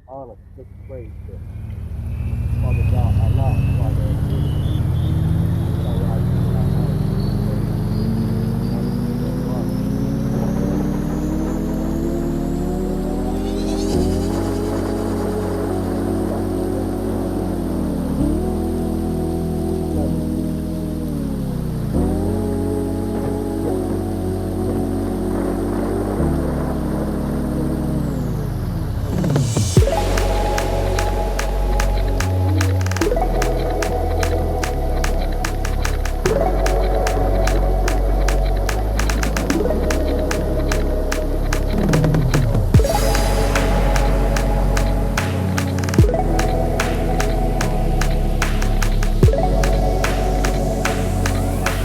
honor, just praise to Father God, Allah, Father, praise Allah, Allah, honor, just praise honor to you, Allah, Father, praise Allah, Allah, honor, just praise Allah, praise Allah, Allah, yes, yes, yes,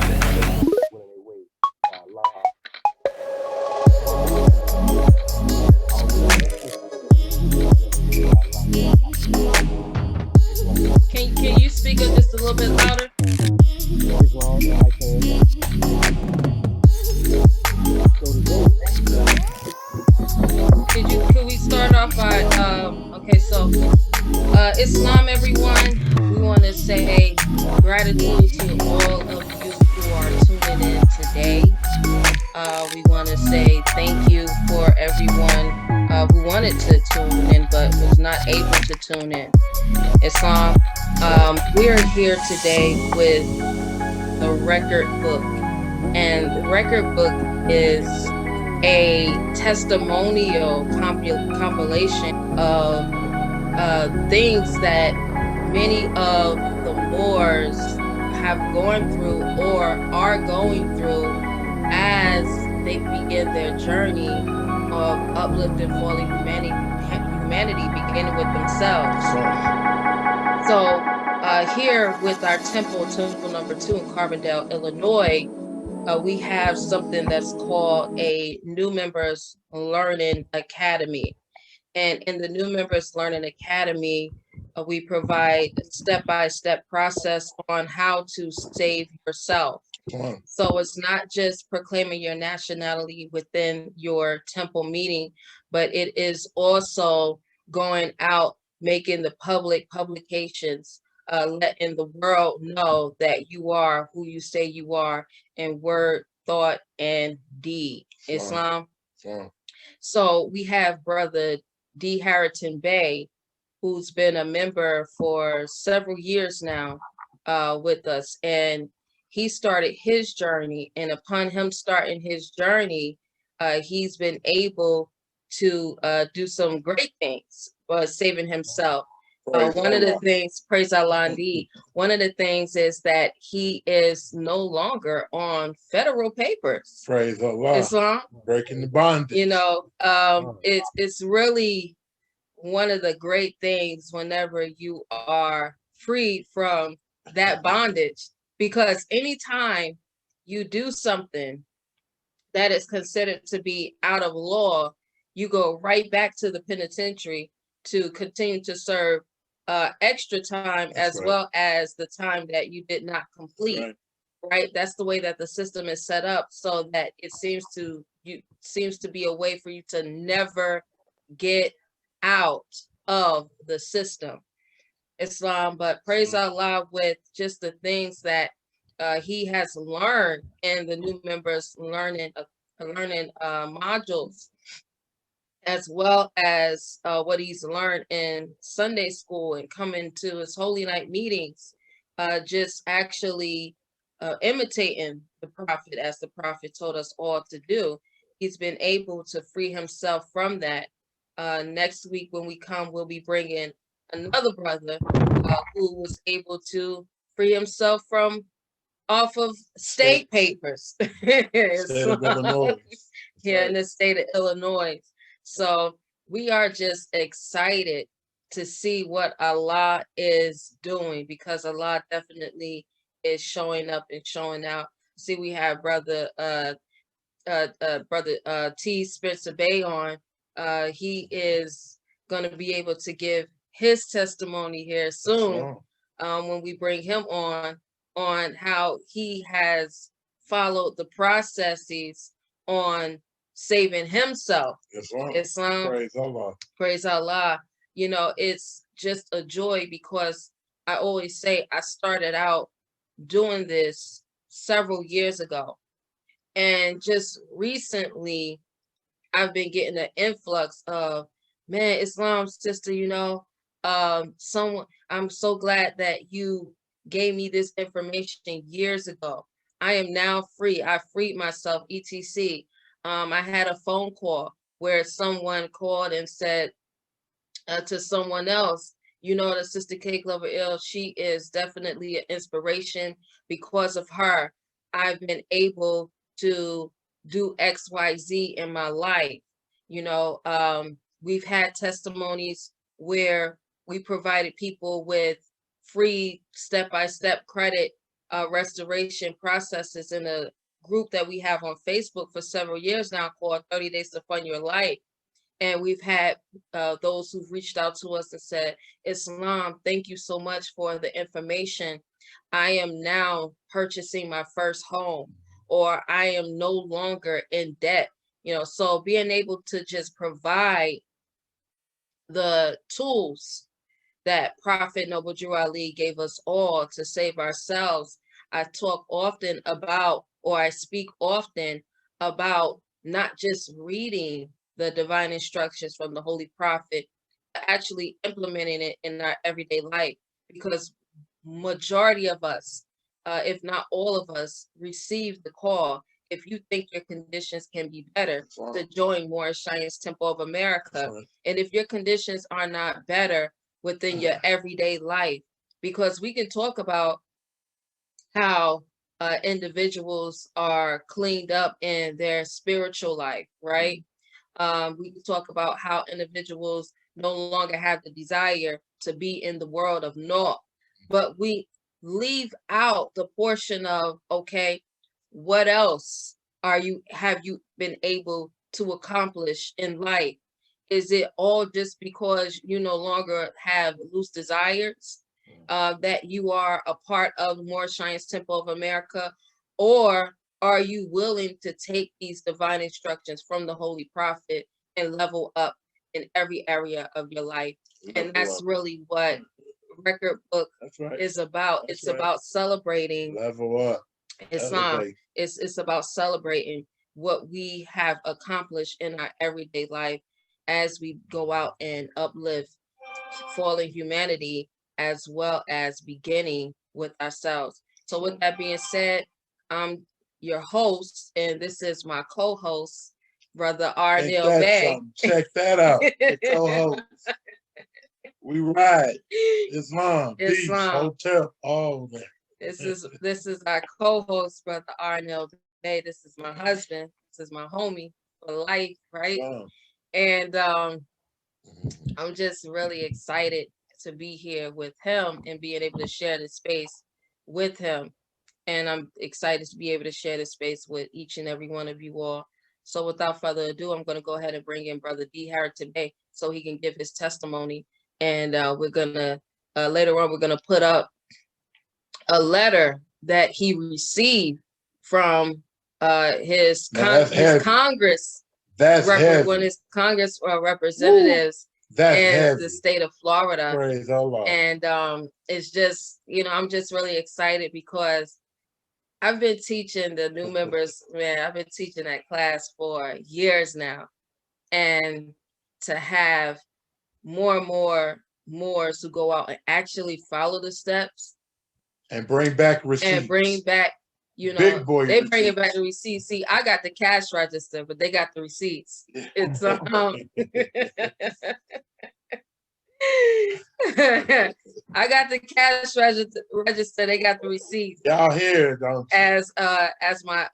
yes, yes, when they wait, Allah, all the other sisters that we represent, Allah, Allah, Islam, Can you speak up just a little bit louder? Islam, I can. So today, Could we start off by okay, so Islam, everyone. We want to say gratitude to all of you who are tuning in today. We want to say thank you for everyone who wanted to tune in but was not able to tune in. Islam, we are here today with the record book, and the record book is a testimonial compilation of things that many of the Moors have gone through or are going through as they begin their journey of uplifting fallen humanity beginning with that's themselves. right. So here with our temple number 2 in Carbondale, Illinois, we have something that's called a New Members Learning Academy. And in the New Members Learning Academy, we provide a step-by-step process on how to save yourself. Wow. So it's not just proclaiming your nationality within your temple meeting, but it is also going out, making the public publications, letting the world know that you are who you say you are in word, thought, and deed. Wow. Islam. Wow. So we have Brother D. Harrington Bey, who's been a member for several years now with us. And he started his journey. And upon him starting his journey, he's been able to do some great things for saving himself. Praise One of the Allah. things, praise Allah indeed, one of the things is that he is no longer on federal papers. Praise Allah. Islam, Breaking the bondage. it's really one of the great things whenever you are freed from that bondage, because anytime you do something that is considered to be out of law, you go right back to the penitentiary to continue to serve extra time as That's right. well as the time that you did not complete. Right. Right, that's the way that the system is set up, so that it seems to be a way for you to never get out of the system. Islam, but praise Allah with just the things that he has learned in the new members learning modules, as well as what he's learned in Sunday school and coming to his Holy Night meetings, just actually imitating the Prophet as the Prophet told us all to do. He's been able to free himself from that. Next week, when we come, we'll be bringing another brother who was able to free himself from off of state papers. State of Illinois. Here in the state of Illinois. So we are just excited to see what Allah is doing, because Allah definitely is showing up and showing out. See, we have brother T. Spencer Bay on. He is going to be able to give his testimony here soon, when we bring him on how he has followed the processes on saving himself. Islam. Islam. Praise Allah. Praise Allah. you know, it's just a joy because I always say I started out doing this several years ago. And just recently, I've been getting an influx of, man, Islam sister, you know, someone, I'm so glad that you gave me this information years ago. I am now free. I freed myself, etc. I had a phone call where someone called and said to someone else, you know, the Sister Cake Lover Ill, she is definitely an inspiration. Because of her, I've been able to do XYZ in my life. You know, we've had testimonies where we provided people with free step-by-step credit restoration processes in a group that we have on Facebook for several years now called 30 Days to Fund Your Life. And we've had those who've reached out to us and said, Islam, thank you so much for the information. I am now purchasing my first home, or I am no longer in debt. You know, so being able to just provide the tools that Prophet Noble Drew Ali gave us all to save ourselves. I talk often about, or I speak often about not just reading the divine instructions from the Holy Prophet, but actually implementing it in our everyday life. Because majority of us, if not all of us, receive the call. If you think your conditions can be better, to join Moorish Science Temple of America. And if your conditions are not better within your everyday life, because we can talk about how individuals are cleaned up in their spiritual life, right? We can talk about how individuals no longer have the desire to be in the world of naught, but we leave out the portion of, okay, what else have you been able to accomplish in life? Is it all just because you no longer have loose desires, that you are a part of the Moorish Science Temple of America? Or are you willing to take these divine instructions from the Holy Prophet and level up in every area of your life? And that's really what Record Book is about. It's about celebrating level up. Islam. It's about celebrating what we have accomplished in our everyday life as we go out and uplift fallen humanity, as well as beginning with ourselves. So with that being said, I'm your host, and this is my co-host, Brother Harrington Bey. Check that out. The co-host. We ride. Islam. Beach, hotel, all that. This is our co-host, Brother Harrington Bey. This is my husband. This is my homie for life, right? Wow. And I'm just really excited to be here with him and being able to share this space with him. And I'm excited to be able to share this space with each and every one of you all. So without further ado, I'm going to go ahead and bring in Brother D. Harrington Bey so he can give his testimony. And we're going to, later on, we're going to put up a letter that he received from his Congress. When his Congress representatives in the state of Florida. Praise Allah. And it's just, you know, I'm just really excited because I've been teaching the new members, man, I've been teaching that class for years now. And to have more and more to go out and actually follow the steps. And bring back receipts. And bring back, you know, big boy they bring it back the receipts. See, I got the cash register, but they got the receipts. It's I got the cash register. They got the receipts. Y'all hear, don't you? As my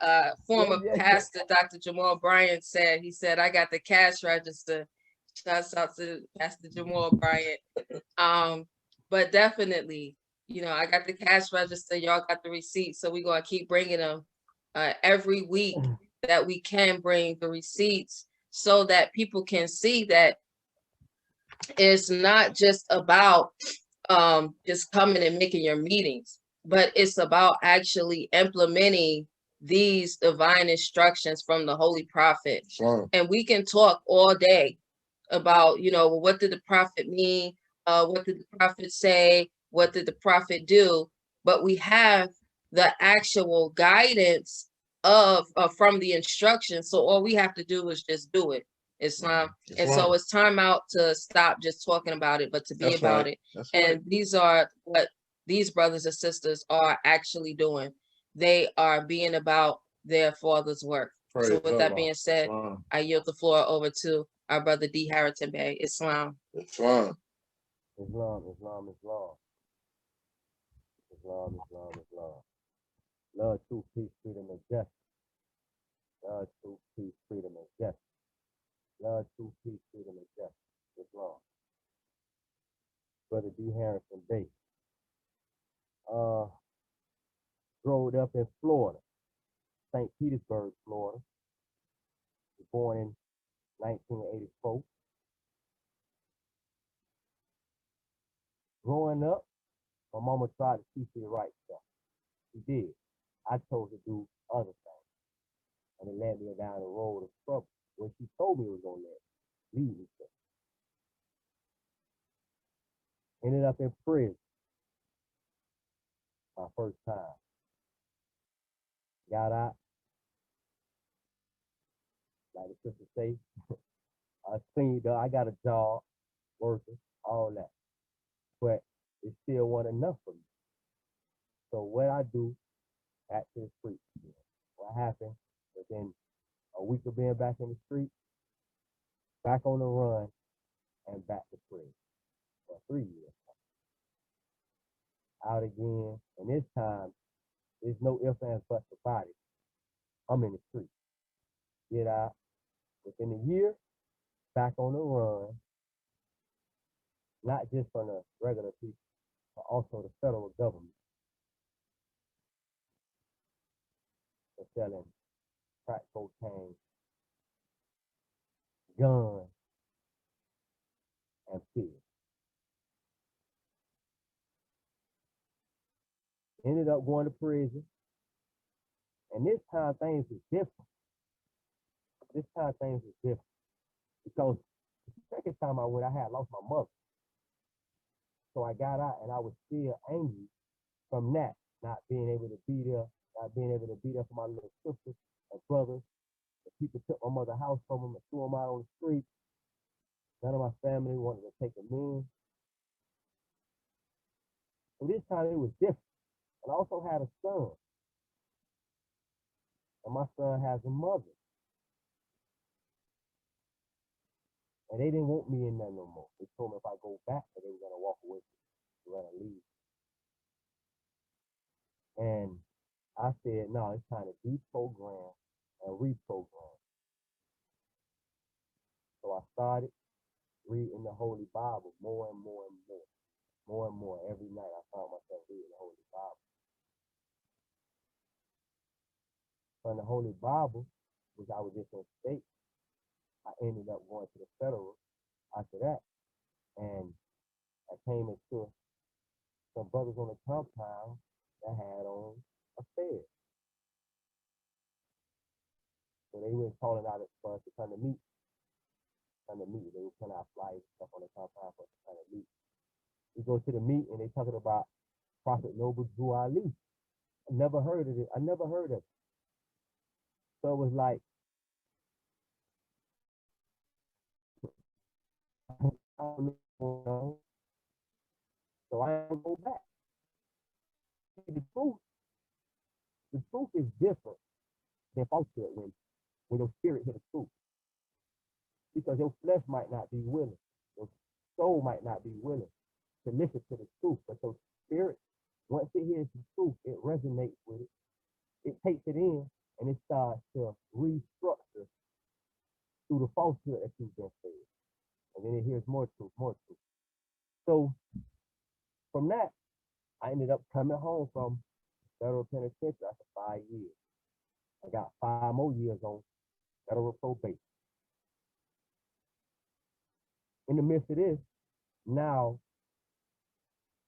former pastor, Dr. Jamal Bryant said, he said, I got the cash register. Shouts out to Pastor Jamal Bryant. But definitely, you know, I got the cash register. Y'all got the receipts. So we're going to keep bringing them every week that we can bring the receipts so that people can see that it's not just about just coming and making your meetings, but it's about actually implementing these divine instructions from the Holy Prophet. Sure. And we can talk all day about, what did the prophet mean? What did the prophet say? What did the prophet do? But we have the actual guidance of from the instructions. So all we have to do is just do it. Islam. And so it's time out to stop just talking about it, but to be about it. And these are what these brothers and sisters are actually doing. They are being about their father's work. So with that being said, I yield the floor over to our brother D. Harrington Bey. Islam. Islam. Islam. Love, truth, peace, freedom, and justice. Love, truth, peace, freedom, and justice. Love, truth, peace, freedom, and justice. Islam. Brother D. Harrington Bey. Growed up in Florida, St. Petersburg, Florida. Was born in 1984. Growing up, my mama tried to teach me the right stuff. She did. I chose to do other things. And it led me down the road of trouble when she told me it was going to lead me to. Ended up in prison my first time. Got out. Like the sister say, I got a job, working, all that. But it still wasn't enough for me. So what I do, back to the street. What happened within a week of being back in the street, back on the run, and back to prison for 3 years. Out again, and this time, there's no ifs, ands, buts about it. I'm in the street. Get out. Within a year, back on the run, not just from the regular people, but also the federal government. For selling crack cocaine, guns, and pills. Ended up going to prison. And this time things was different. Because the second time I went, I had lost my mother. So I got out and I was still angry from that, not being able to be there for my little sisters and brothers. The people took my mother's house from them and threw them out on the street. None of my family wanted to take them in. So this time it was different. And I also had a son. And my son has a mother. And they didn't want me in there no more. They told me if I go back, that they were going to walk away from me. They were going to leave. And I said, no, it's time to deprogram and reprogram. So I started reading the Holy Bible more and more and more. More and more. Every night I found myself reading the Holy Bible. From the Holy Bible, which I was just in state, I ended up going to the federal after that. And I came into some brothers on the compound that had on affairs. So they were calling out for us to come to meet. They were putting out flyers and stuff on the compound for us to come to meet. We go to the meet and they talking about Prophet Noble Drew Ali. I never heard of it. So it was like, I don't know. So I didn't go back. The truth is different than falsehood when your spirit hit the truth. Because your flesh might not be willing. Your soul might not be willing to listen to the truth. But your spirit, once it hears the truth, it resonates with it. It takes it in and it starts to restructure through the falsehood that you've been fed. And then it hears more truth. So from that, I ended up coming home from federal penitentiary after 5 years. I got 5 more years on federal probation. In the midst of this, now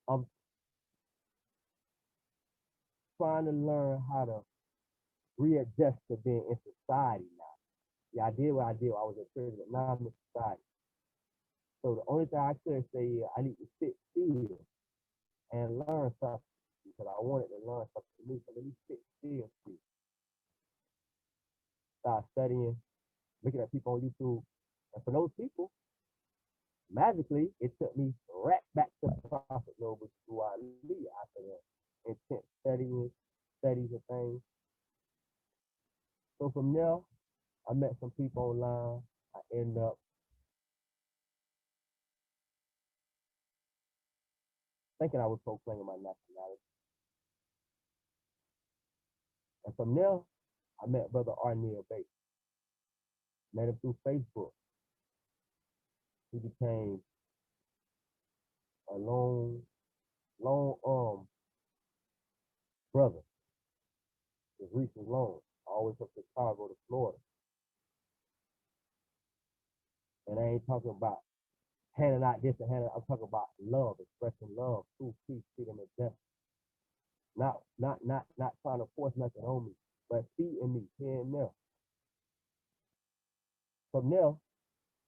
I'm trying to learn how to readjust to being in society now. Yeah, I did what I did. I was in prison, but now I'm in society. So the only thing I could say is I need to sit still and learn something because I wanted to learn something new. So let me sit still, see. Start studying, looking at people on YouTube. And for those people, magically, it took me right back to Prophet Noble to Ali after that intense studies and things. So from there, I met some people online. I ended up thinking I was proclaiming my nationality. And from there, I met Brother Harrington Bey. Met him through Facebook. He became a long brother. His reach was long, always from Chicago to Florida. And I ain't talking about handing out this and handing out. I'm talking about love, expressing love, truth, peace, freedom, and justice. Not trying to force nothing on me, but feeding me here and there. From there,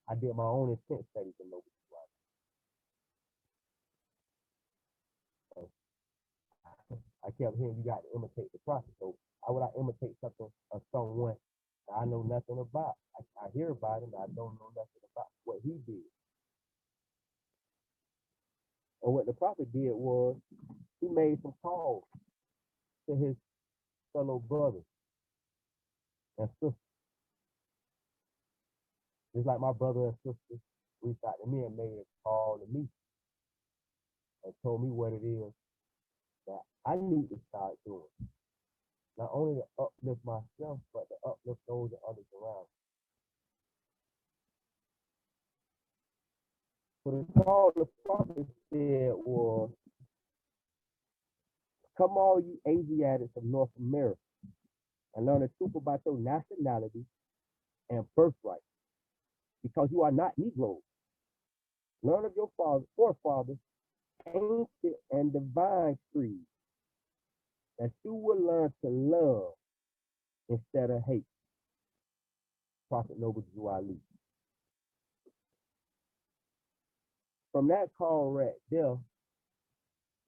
I did my own intent studies in Nova Scotia. I kept hearing you got to imitate the prophet. So how would I imitate something of someone that I know nothing about? I hear about him, but I don't know nothing about what he did. And what the prophet did was he made some calls to his fellow brothers and sisters. Just like my brother and sister reached out to me and made a call to me and told me what it is that I need to start doing. Not only to uplift myself, but to uplift those and others around. So the call the prophet said was, come all you Asiatics of North America and learn the truth about your nationality and birthright, because you are not Negroes. Learn of your forefathers, ancient and divine creed, that you will learn to love instead of hate. Prophet Noble Ali. From that call right there,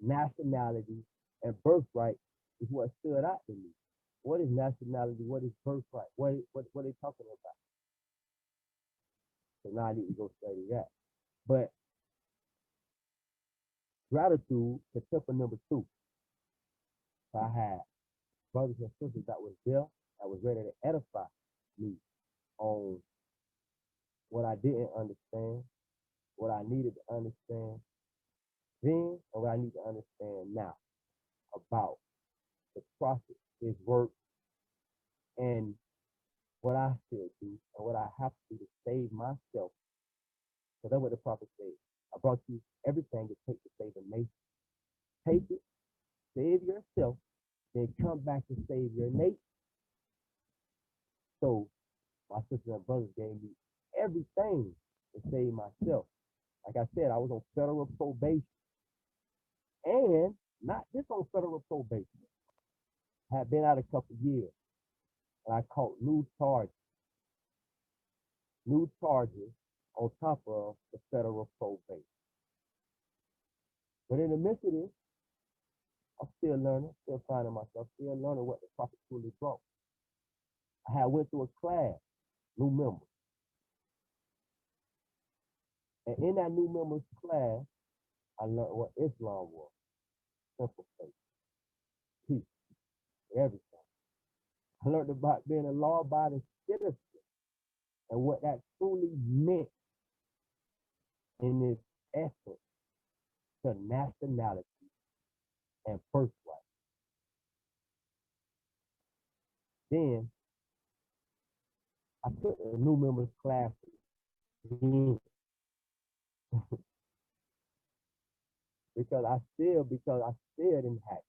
nationality and birthright is what stood out to me. What is nationality? What is birthright? What are they talking about? So now I need to go study that. But gratitude to temper number 2. So I had brothers and sisters that was there, that was ready to edify me on what I didn't understand, what I needed to understand then, and what I need to understand now about the prophet, his work, and what I should do and what I have to do to save myself. So that's what the prophet said. I brought you everything it takes to save a nation. Take it, save yourself, then come back to save your nation. So my sisters and brothers gave me everything to save myself. Like I said, I was on federal probation. And not just on federal probation. I had been out a couple years. And I caught new charges on top of the federal probation. But in the midst of this, I'm still learning, still finding myself, still learning what the prophet truly brought. I had went through a class, new members. And in that new members class, I learned what Islam was. Simple faith, peace, everything. I learned about being a law-abiding citizen and what that truly meant in its essence to nationality and birthright. Then I took a new members class again because I still didn't have it.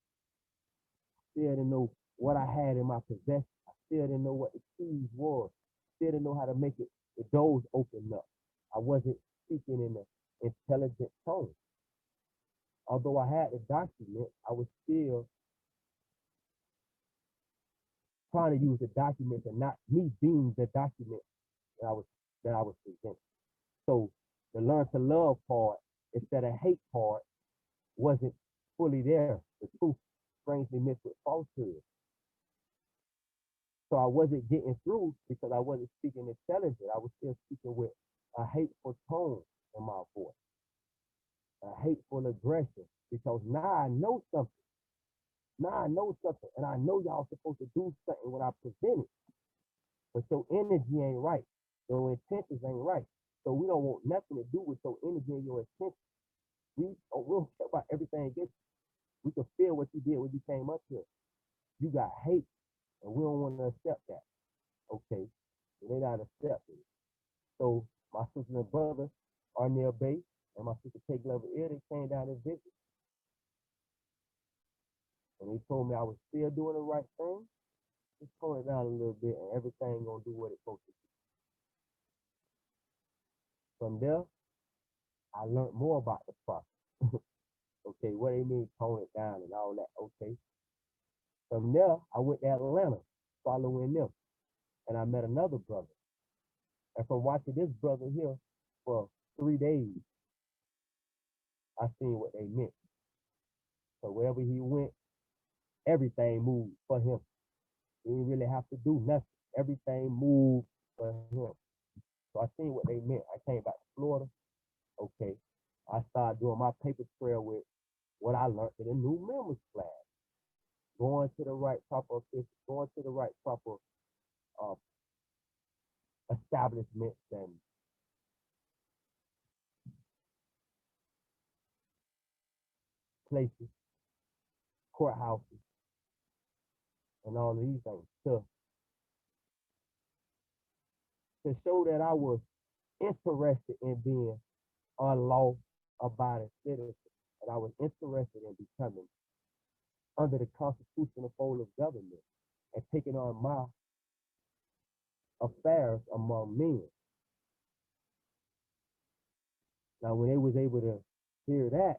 Still didn't know what I had in my possession. I still didn't know what the keys was. Still didn't know how to make it the doors open up. I wasn't speaking in an intelligent tone. Although I had the document, I was still trying to use the document and not me being the document that I was presenting. So The learn to love part instead of hate part wasn't fully there. The truth strangely mixed with falsehood. So I wasn't getting through because I wasn't speaking intelligent. I was still speaking with a hateful tone in my voice, a hateful aggression. Because now I know something. Now I know something, and I know y'all supposed to do something when I present it. But your energy ain't right. Your intentions ain't right. So we don't want nothing to do with your energy and your intentions. We don't care about everything against you. We can feel what you did when you came up here. You got hate, and we don't want to accept that. Okay, so they not accepting it. So my sister and brother, Harrington Bey, and my sister Kay Glover Ear, they came down and visited. And they told me I was still doing the right thing. Just tone it down a little bit, and everything gonna do what it's supposed to do. From there, I learned more about the process. Okay, what they mean tone it down and all that. Okay. From there, I went to Atlanta, following them, and I met another brother. And from watching this brother here for 3 days, I seen what they meant. So wherever he went, everything moved for him. He didn't really have to do nothing. Everything moved for him. So I seen what they meant. I came back to Florida. Okay. I started doing my paper trail with what I learned in the new members class. Going to the right proper office, going to the right proper establishments and places, courthouses, and all of these things to show that I was interested in being a law-abiding citizen, and I was interested in becoming under the constitutional fold of government and taking on my affairs among men. Now, when they was able to hear that,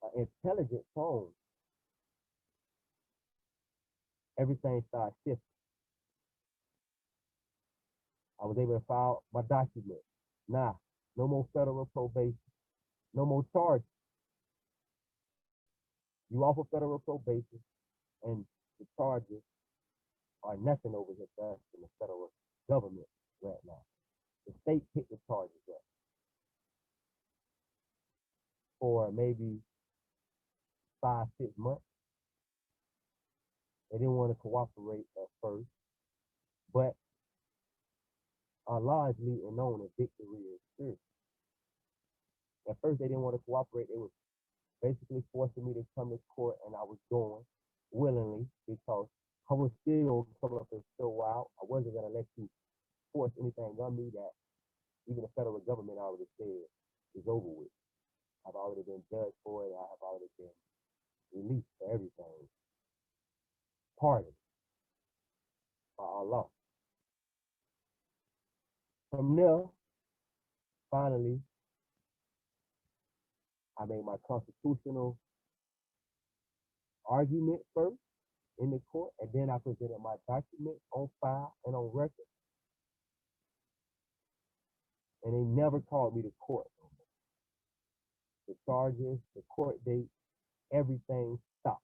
an intelligent tone, everything started shifting. I was able to file my document. Nah, no more federal probation, no more charges. You off of federal probation, and the charges are nothing over here to us in the federal government right now. The state picked the charges up for maybe 5, 6 months. They didn't want to cooperate at first, but Allah is leading on and victory is spirit. At first, they didn't want to cooperate. They were basically forcing me to come to court, and I was going willingly because I was still coming up and show out. I wasn't going to let you force anything on me that even the federal government already said is over with. I've already been judged for it. I have already been released for everything. Pardoned by Allah. From there, finally, I made my constitutional argument first in the court, and then I presented my documents on file and on record. And they never called me to court. The charges, the court date, everything stopped.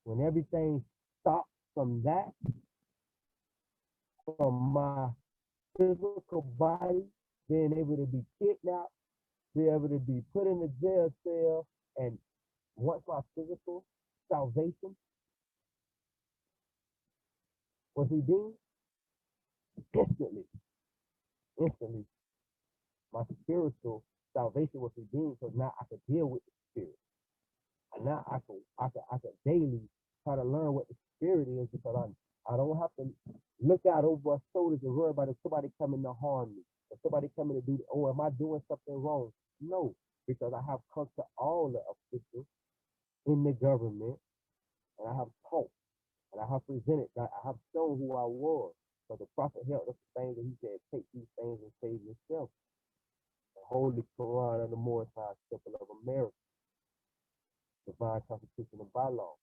When everything stopped from that, from my physical body being able to be kidnapped, be able to be put in a jail cell, and once my physical salvation was redeemed, instantly, my spiritual salvation was redeemed, so now I could deal with the spirit. And now I could daily try to learn what the spirit is, because I don't have to look out over my shoulders and worry about if somebody coming to harm me, if somebody coming to do, oh, am I doing something wrong? No, because I have come to all the officials in the government, and I have taught, and I have presented, I have shown who I was. So the prophet held up the things, and he said, take these things and save yourself. The Holy Quran of the Most High Temple of America, divine constitution and bylaw.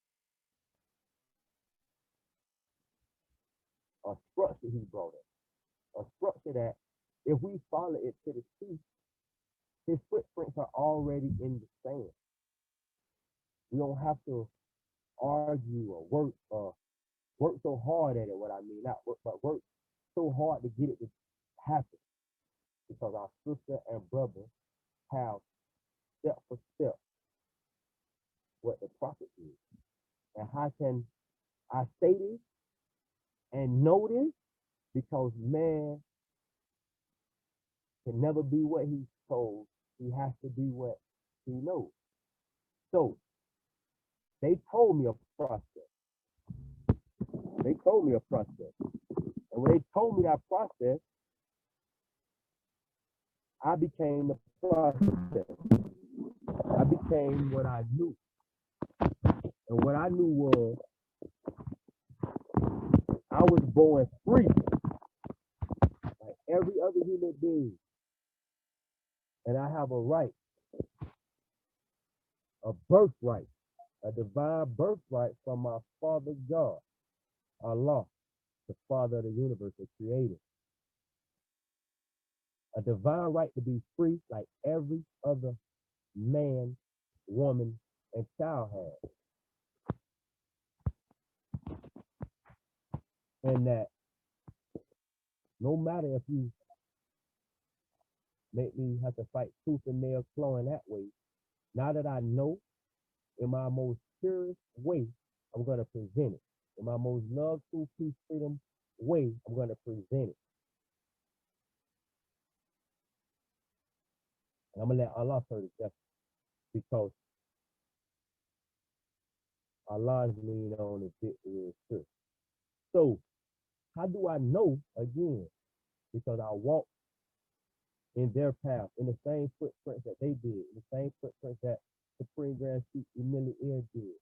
A structure he brought up. A structure that if we follow it to the truth, his footprints are already in the sand. We don't have to argue or work so hard at it. What I mean, not work, but work so hard to get it to happen, because our sister and brother have step for step what the prophet is. And how can I say this and know this? Because man can never be what he's told. He has to be what he knows. So they told me a process. They told me a process. And when they told me that process, I became the process. I became what I knew. And what I knew was I was born free, like every other human being. And I have a right, a birthright, a divine birthright from my Father God, Allah, the Father of the universe, the Creator. A divine right to be free like every other man, woman, and child has. And that no matter if you make me have to fight tooth and nail clawing that way, now that I know in my most purest way, I'm going to present it. In my most love, truth, peace, freedom way, I'm going to present it. And I'm going to let Allah further justice, because Allah's lean on the victory is true. So, how do I know? Again, because I walk in their path, in the same footprints that they did, in the same footprints that Supreme Grand Chief Emily Air did,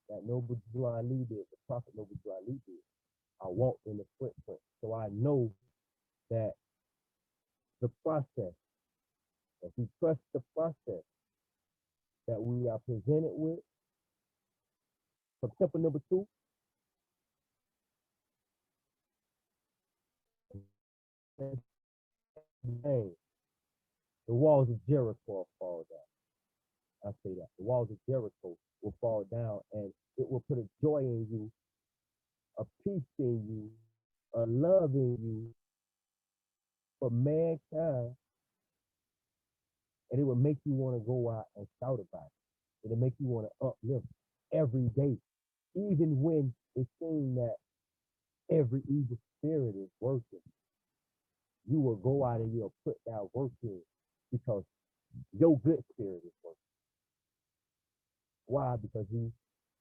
that Noble Drew Ali did, the Prophet Noble Drew Ali did. I walk in the footprint. So I know that the process, if we trust the process that we are presented with from temple number 2, the walls of Jericho will fall down. I say that. The walls of Jericho will fall down, and it will put a joy in you, a peace in you, a love in you for mankind, and it will make you want to go out and shout about it. It'll make you want to uplift every day, even when it seems that every evil spirit is working. You will go out and you'll put that work in, because your good spirit is working. Why? Because you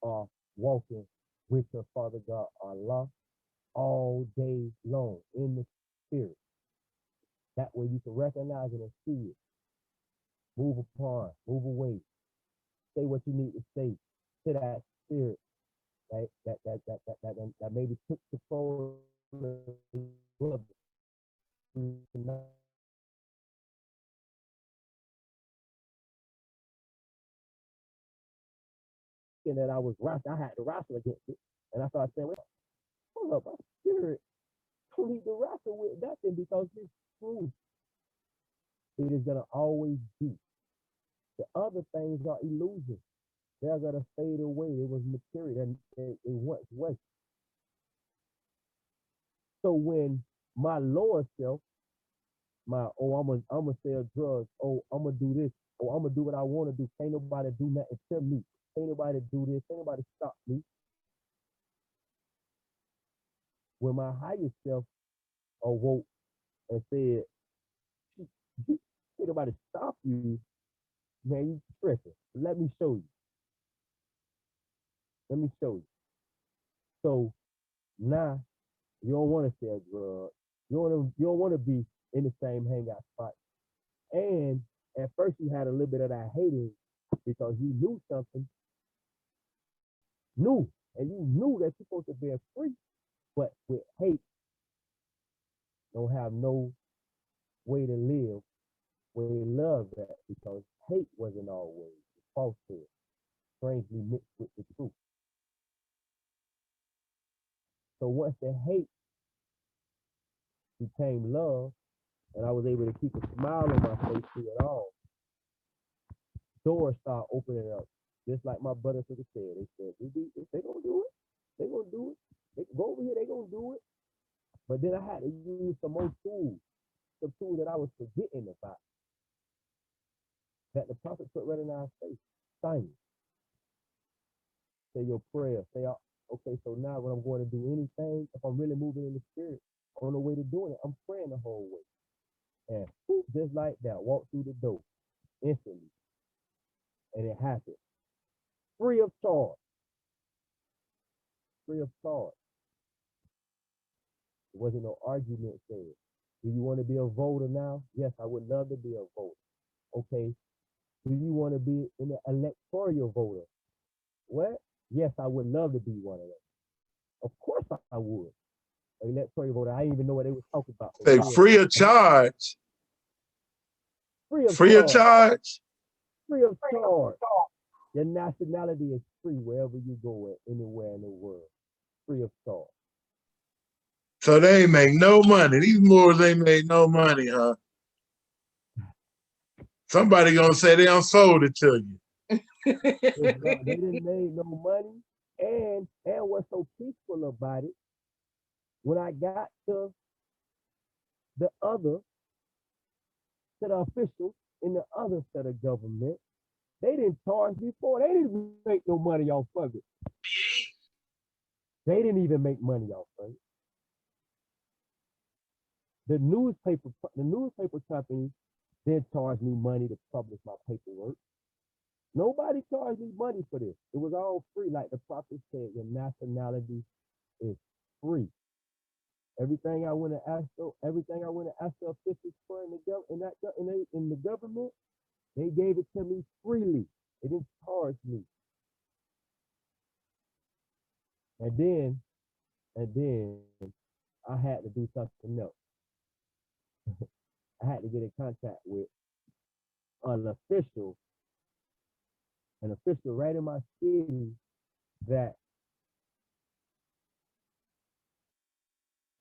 are walking with your Father God, Allah, all day long in the spirit. That way you can recognize it and see it. Move upon, move away. Say what you need to say to that spirit, right? That maybe took control of and that I was wrestling, I had to wrestle against it. And I started saying, well, hold up, my spirit don't need to wrestle with nothing, because it's true. It is gonna always be. The other things are illusions. They're gonna fade away. It was material, and it once was. So when my lower self, I'm gonna sell drugs, I'm gonna do this, I'm gonna do what I want to do. Can't nobody do nothing to me. Can't nobody do this. Can't nobody stop me. When my higher self awoke and said, "Can't nobody stop you, man, you tripping. Let me show you. Let me show you." So now you don't want to sell drugs. You don't want to be in the same hangout spot. And at first you had a little bit of that hating, because you knew something new, and you knew that you're supposed to be free. But with hate, don't have no way to live where they love that, because hate wasn't always falsehood, strangely mixed with the truth. So once the hate became love, and I was able to keep a smile on my face through it all. Doors start opening up, just like my brother said. They said, if they gonna do it, they gonna do it. They go over here, they gonna do it. But then I had to use some more tools, some tools that I was forgetting about, that the prophet put right in our face. Sign. Say your prayer. Say, okay, so now when I'm going to do anything, if I'm really moving in the spirit, on the way to doing it, I'm praying the whole way. And just like that, walk through the door instantly. And it happened. Free of charge. Free of charge. There wasn't no argument said. Do you want to be a voter now? Yes, I would love to be a voter. Okay. Do you want to be in the electoral voter? What? Yes, I would love to be one of them. Of course I would. Electoral voter. I didn't even know what they were talking about. Say free of charge. Free of free charge. of charge. Free of charge. Your nationality is free wherever you go at, anywhere in the world. Free of charge. So they ain't make no money. These Moors ain't made no money, huh? Somebody gonna say they done sold it to you. They didn't make no money. And what's so peaceful about it, when I got to the officials in the other set of government, they didn't charge me for it. They didn't make no money off of it. They didn't even make money off of it. The newspaper companies didn't charge me money to publish my paperwork. Nobody charged me money for this. It was all free. Like the prophet said, your nationality is free. Everything I went to ask the officials for in the government, they gave it to me freely. They didn't charge me. And then I had to do something else. I had to get in contact with an official right in my city that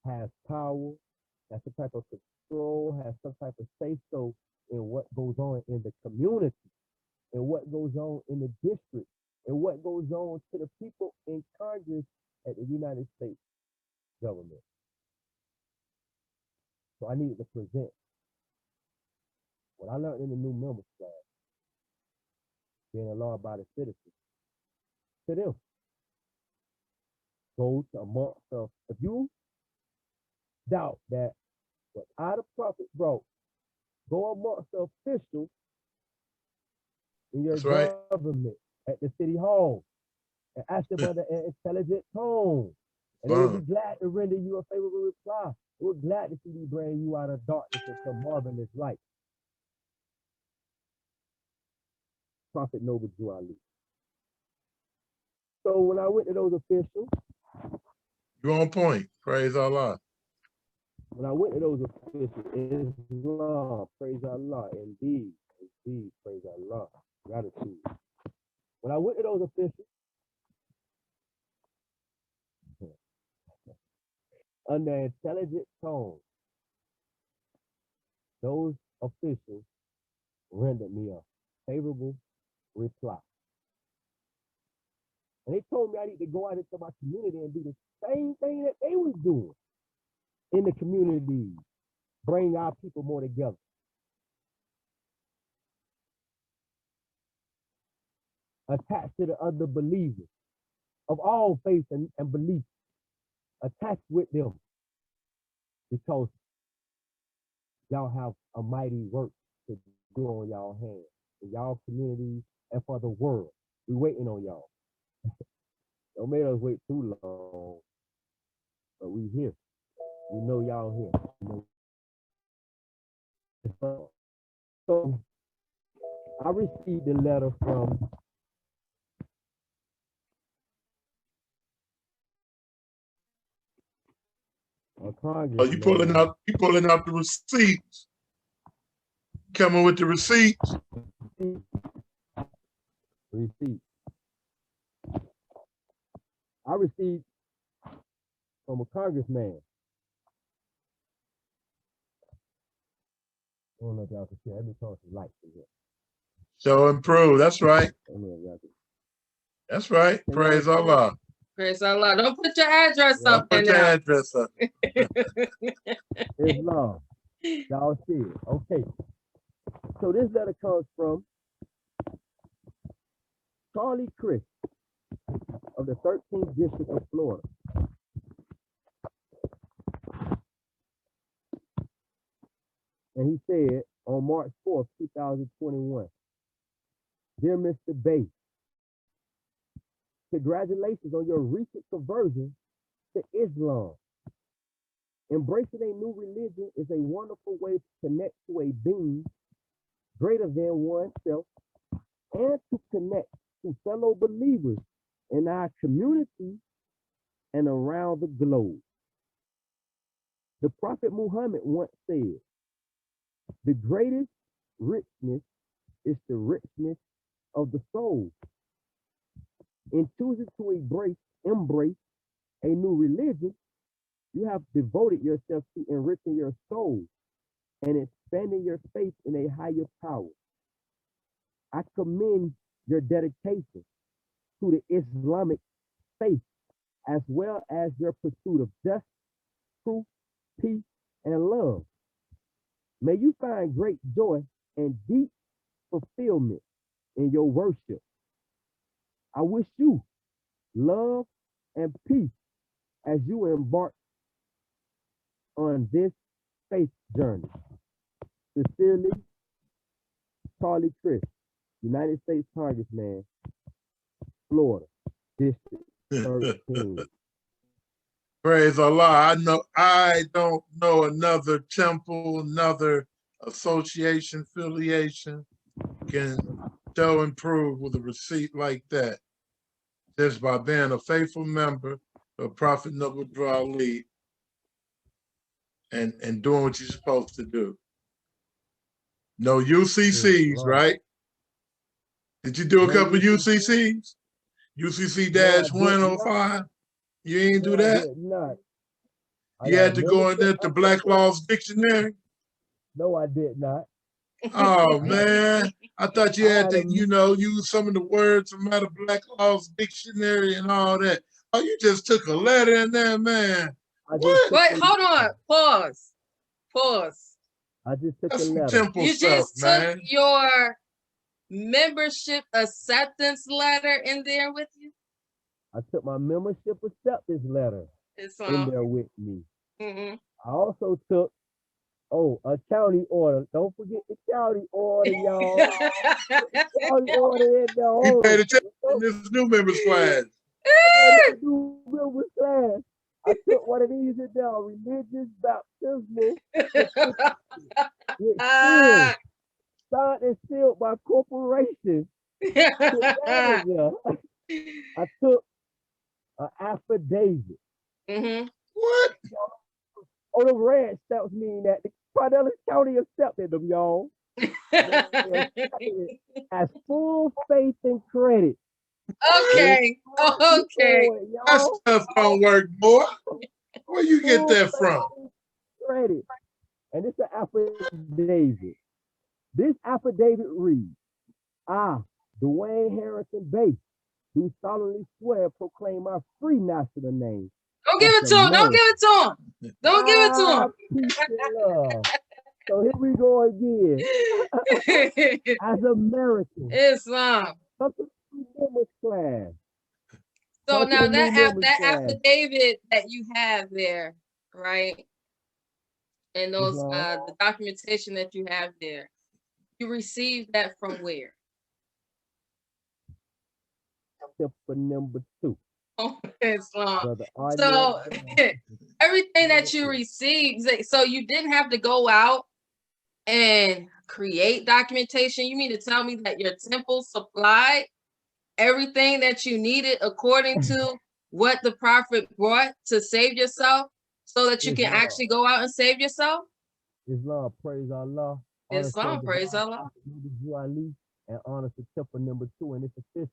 has power, has some type of control, has some type of say-so in what goes on in the community, and what goes on in the district, and what goes on to the people in Congress at the United States government. So I needed to present what I learned in the new members class, being a law-abiding citizen, to them. Go to amongst of, if you doubt that what I the prophet brought, go amongst the officials in your government at the city hall and ask them under an intelligent tone. And they will be glad to render you a favorable reply. They were glad to see me bring you out of darkness into marvelous light. Prophet Noble Drew Ali. So when I went to those officials, you're on point. Praise Allah. When I went to those officials, Islam, praise Allah, indeed, praise Allah, gratitude. When I went to those officials, under intelligent tone, those officials rendered me a favorable reply. And they told me I need to go out into my community and do the same thing that they was doing in the community, bring our people more together. Attached to the other believers of all faiths and beliefs, attached with them, because y'all have a mighty work to do on y'all hands, for y'all communities and for the world. We waiting on y'all. Don't make us wait too long, but we here. We know y'all here. So I received a letter from a congressman. Oh, you pulling out the receipts. Coming with the receipts. Receipt. I received from a congressman don't know if y'all can see. Let me turn some lights in here. Show and prove. That's right. That's right. Praise Allah. Praise Allah. Don't put your address up there Put your now. address up. Islam. Y'all see it. Okay. So this letter comes from Charlie Chris of the 13th District of Florida. And he said on March 4th, 2021, Dear Mr. Bey, congratulations on your recent conversion to Islam. Embracing a new religion is a wonderful way to connect to a being greater than oneself and to connect to fellow believers in our community and around the globe. The Prophet Muhammad once said, the greatest richness is the richness of the soul. In choosing to embrace a new religion, you have devoted yourself to enriching your soul and expanding your faith in a higher power. I commend your dedication to the Islamic faith, as well as your pursuit of justice, truth, peace, and love. May you find great joy and deep fulfillment in your worship. I wish you love and peace as you embark on this faith journey. Sincerely, Charlie Chris, United States Congressman, Florida, District 13. Praise Allah. I don't know another temple, another association, affiliation can show and prove with a receipt like that, just by being a faithful member of Prophet Noble Ali and doing what you're supposed to do. No UCCs, right? Did you do a couple UCCs? UCC-105? You ain't do that? No, You had to go in there to Black Law's Dictionary? No, I did not. Oh, man. I thought you had to, use some of the words from out of Black Law's Dictionary and all that. Oh, you just took a letter in there, man. What? Wait, hold on. Pause. I just took That's a letter. Temple You stuff, just man. took your membership acceptance letter in there with you? I took my membership acceptance letter in there with me. Mm-hmm. I also took, a county order. Don't forget the county order, y'all. County order in there. You paid attention in this new members class. New members class. I took one of these in there, religious baptismal. Signed and sealed by corporations. I took an affidavit. Mm-hmm. What? The red stamps mean that the Pinellas County accepted them, y'all. As full faith and credit. Okay. That stuff don't work, boy. Where you get that from? Credit. And it's an affidavit. This affidavit reads, I, Dwayne Harrington Bey, do solemnly swear and proclaim my free national name. Don't give it to him. Don't give it to him. Don't give it to him. Peace and love. So here we go again. As American. Islam. Class. So now that affidavit that you have there, right? And those the documentation that you have there, you received that from where? For number 2. Oh, Islam. So everything that you received, so you didn't have to go out and create documentation. You mean to tell me that your temple supplied everything that you needed according to what the prophet brought to save yourself, so that you can actually go out and save yourself? Islam, praise Allah. Islam, praise Allah. And honor to temple number 2, and it's official.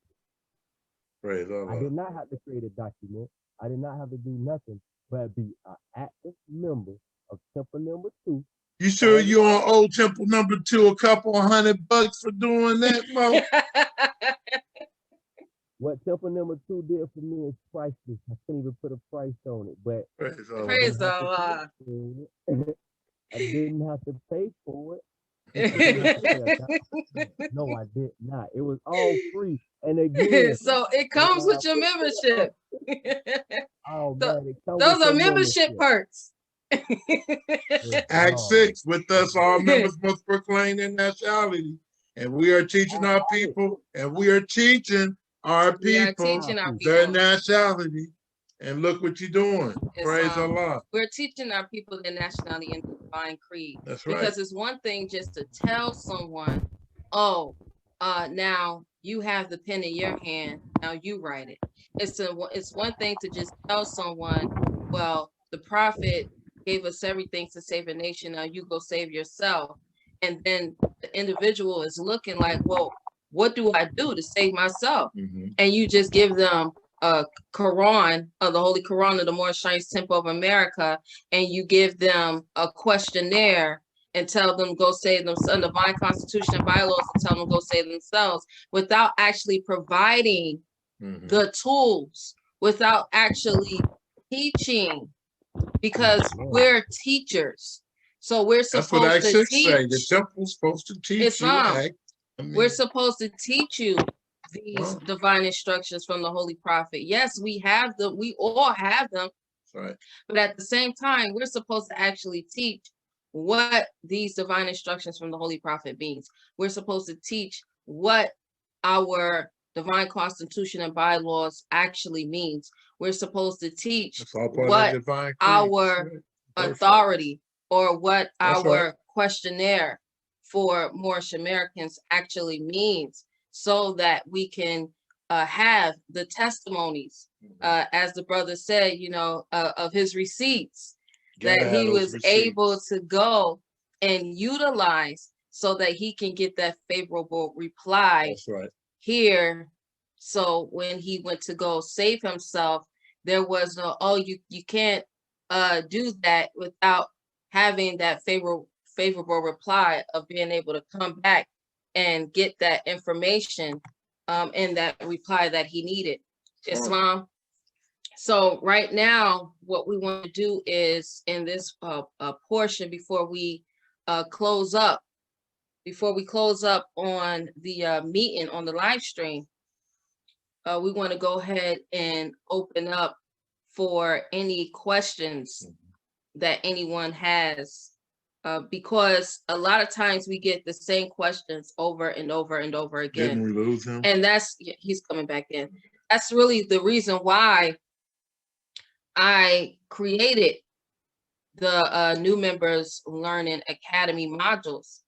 Praise Allah. I did not have to create a document. I did not have to do nothing but be an active member of temple number 2. You sure you on Old Temple #2 a couple $100 for doing that, Mo? What Temple #2 did for me is priceless. I can't even put a price on it, but Praise Allah. I didn't have to pay for it. No, I did not. It was all free. And again, so it comes with your membership. Oh man, it comes Those with are your membership perks. Act 6, with us, all members must proclaim their nationality. And we are teaching our people, and we are teaching our people their nationality. And look what you're doing. Praise Allah. We're teaching our people their nationality and the divine creed. That's right. Because it's one thing just to tell someone, oh, now you have the pen in your hand, now you write it. It's one thing to just tell someone, well, the prophet gave us everything to save a nation, now you go save yourself. And then the individual is looking like, well, what do I do to save myself? And you just give them a Quran, the Holy Quran of the Moorish Temple of America, and you give them a questionnaire and tell them go save themselves, divine constitution and bylaws, and tell them go save themselves, without actually providing the tools, without actually teaching, because we're teachers. So we're supposed to teach. Say. The temple's supposed to teach Islam. We're supposed to teach you these divine instructions from the Holy Prophet. Yes, we have them. We all have them. Right. But at the same time, we're supposed to actually teach what these divine instructions from the Holy Prophet means. We're supposed to teach what our divine constitution and bylaws actually means. We're supposed to teach what our authority or what our questionnaire for Moorish Americans actually means, so that we can have the testimonies, as the brother said, you know, of his receipts that he was able to go and utilize, so that he can get that favorable reply here. So when he went to go save himself, there was no, oh, you can't do that without having that favorable reply of being able to come back and get that information in that reply that he needed. Islam. So right now, what we want to do is, in this portion, before we close up on the meeting on the live stream, we want to go ahead and open up for any questions that anyone has. Because a lot of times we get the same questions over and over and over again. Didn't we lose him? And he's coming back in. That's really the reason why I created the New Members Learning Academy modules.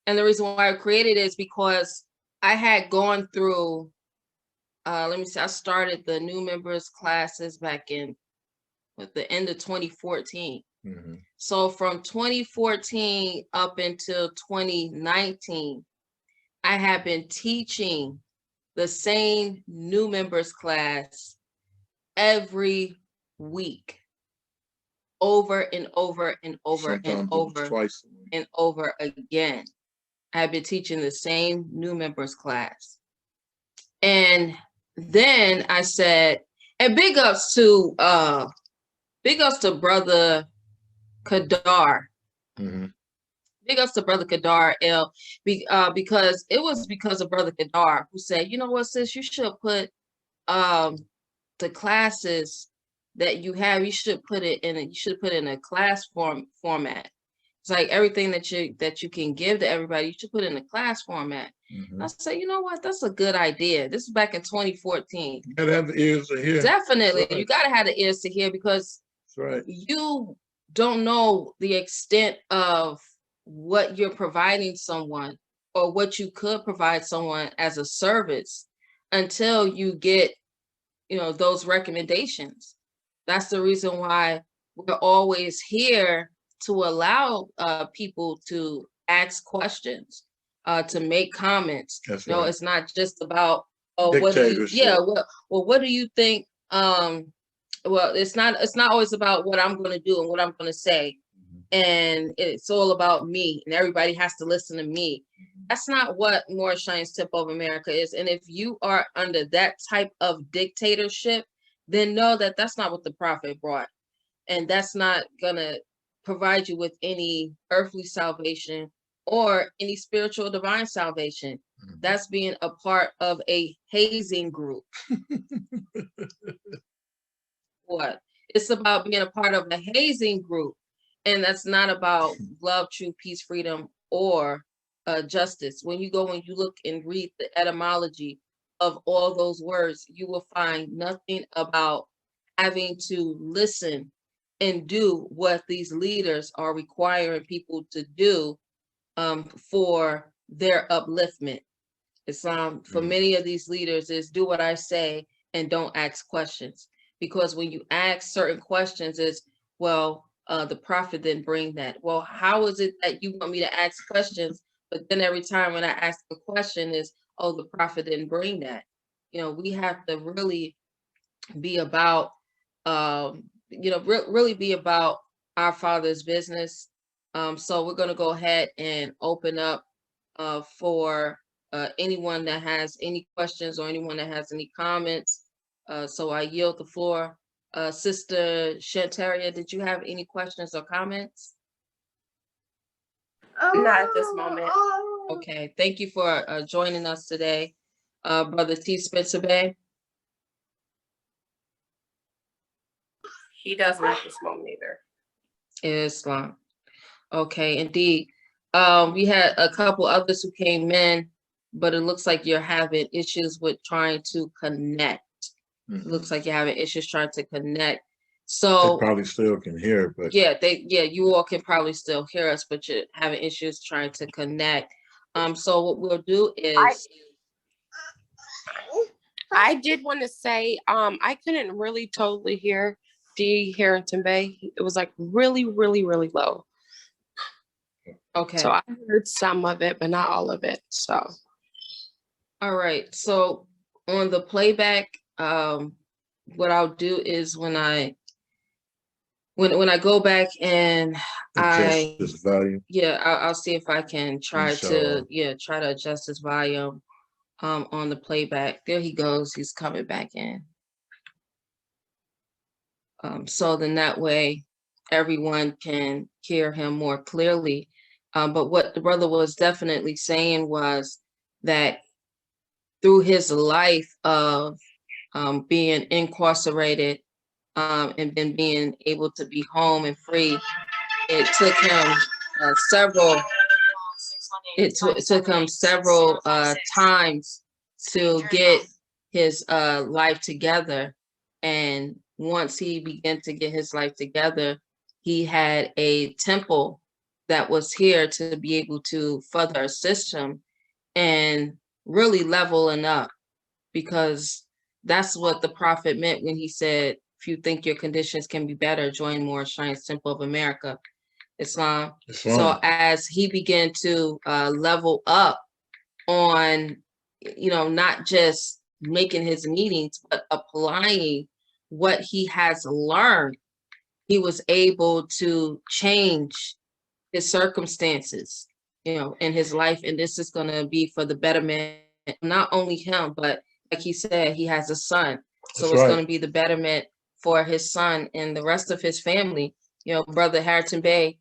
And the reason why I created it is because I had gone through, I started the new members classes back in at the end of 2014. So from 2014 up until 2019, I have been teaching the same new members class every week, over and over and over and over and over again. I've been teaching the same new members class. And then I said, and big ups to brother Kadar. Big ups to brother Kadar L, because it was because of brother Kadar who said, you know what, sis, you should put the classes that you have, you should put it in a class format. It's like everything that you can give to everybody, you should put it in a class format. I said, you know what, that's a good idea. This is back in 2014. You gotta have the ears to hear. Definitely, you gotta have the ears to hear, because you don't know the extent of what you're providing someone, or what you could provide someone as a service, until you get, those recommendations. That's the reason why we're always here, to allow people to ask questions, to make comments. It's not just about, what do you think? Well, it's not always about what I'm going to do and what I'm going to say. and it's all about me and everybody has to listen to me. That's not what Moorish Science Temple of America is. And if you are under that type of dictatorship, then know that that's not what the prophet brought. And that's not gonna provide you with any earthly salvation or any spiritual divine salvation. That's being a part of a hazing group. What? It's about being a part of a hazing group. And that's not about love, truth, peace, freedom, or justice. When you go and you look and read the etymology of all those words, you will find nothing about having to listen and do what these leaders are requiring people to do for their upliftment. Islam, for many of these leaders, is do what I say and don't ask questions. Because when you ask certain questions, is, well, the prophet didn't bring that. Well, how is it that you want me to ask questions, but then every time when I ask a question is, oh, the prophet didn't bring that? You know, we have to really be about, really be about our Father's business. So we're going to go ahead and open up for anyone that has any questions or anyone that has any comments. So I yield the floor. Sister Shantaria, did you have any questions or comments? Not at this moment. Okay, thank you for joining us today. Brother T. Spencer Bey. He doesn't at this moment either. Islam. Okay, indeed. We had a couple others who came in, but it looks like you're having issues with trying to connect. It looks like you're having issues trying to connect. So they probably still can hear, but yeah, you all can probably still hear us, but you're having issues trying to connect. So what we'll do is I did want to say, I couldn't really totally hear D. Harrington Bey. It was like really, really, really low. Okay. So I heard some of it, but not all of it. So. All right. So on the playback, what I'll do is when I go back and adjust this volume. Yeah, I'll see if I can try to adjust this volume on the playback. There he goes. He's coming back in. So then that way everyone can hear him more clearly. But what the brother was definitely saying was that through his life of being incarcerated and then being able to be home and free, it took him several times to get his life together. And once he began to get his life together, he had a temple that was here to be able to further assist him and really leveling up, because that's what the prophet meant when he said, if you think your conditions can be better, join Moorish Science Temple of America, Islam. So as he began to level up on, not just making his meetings, but applying what he has learned, he was able to change his circumstances, in his life. And this is going to be for the betterment, not only him, but like he said, he has a son. So it's going to be the betterment for his son and the rest of his family. Brother Harrington Bey,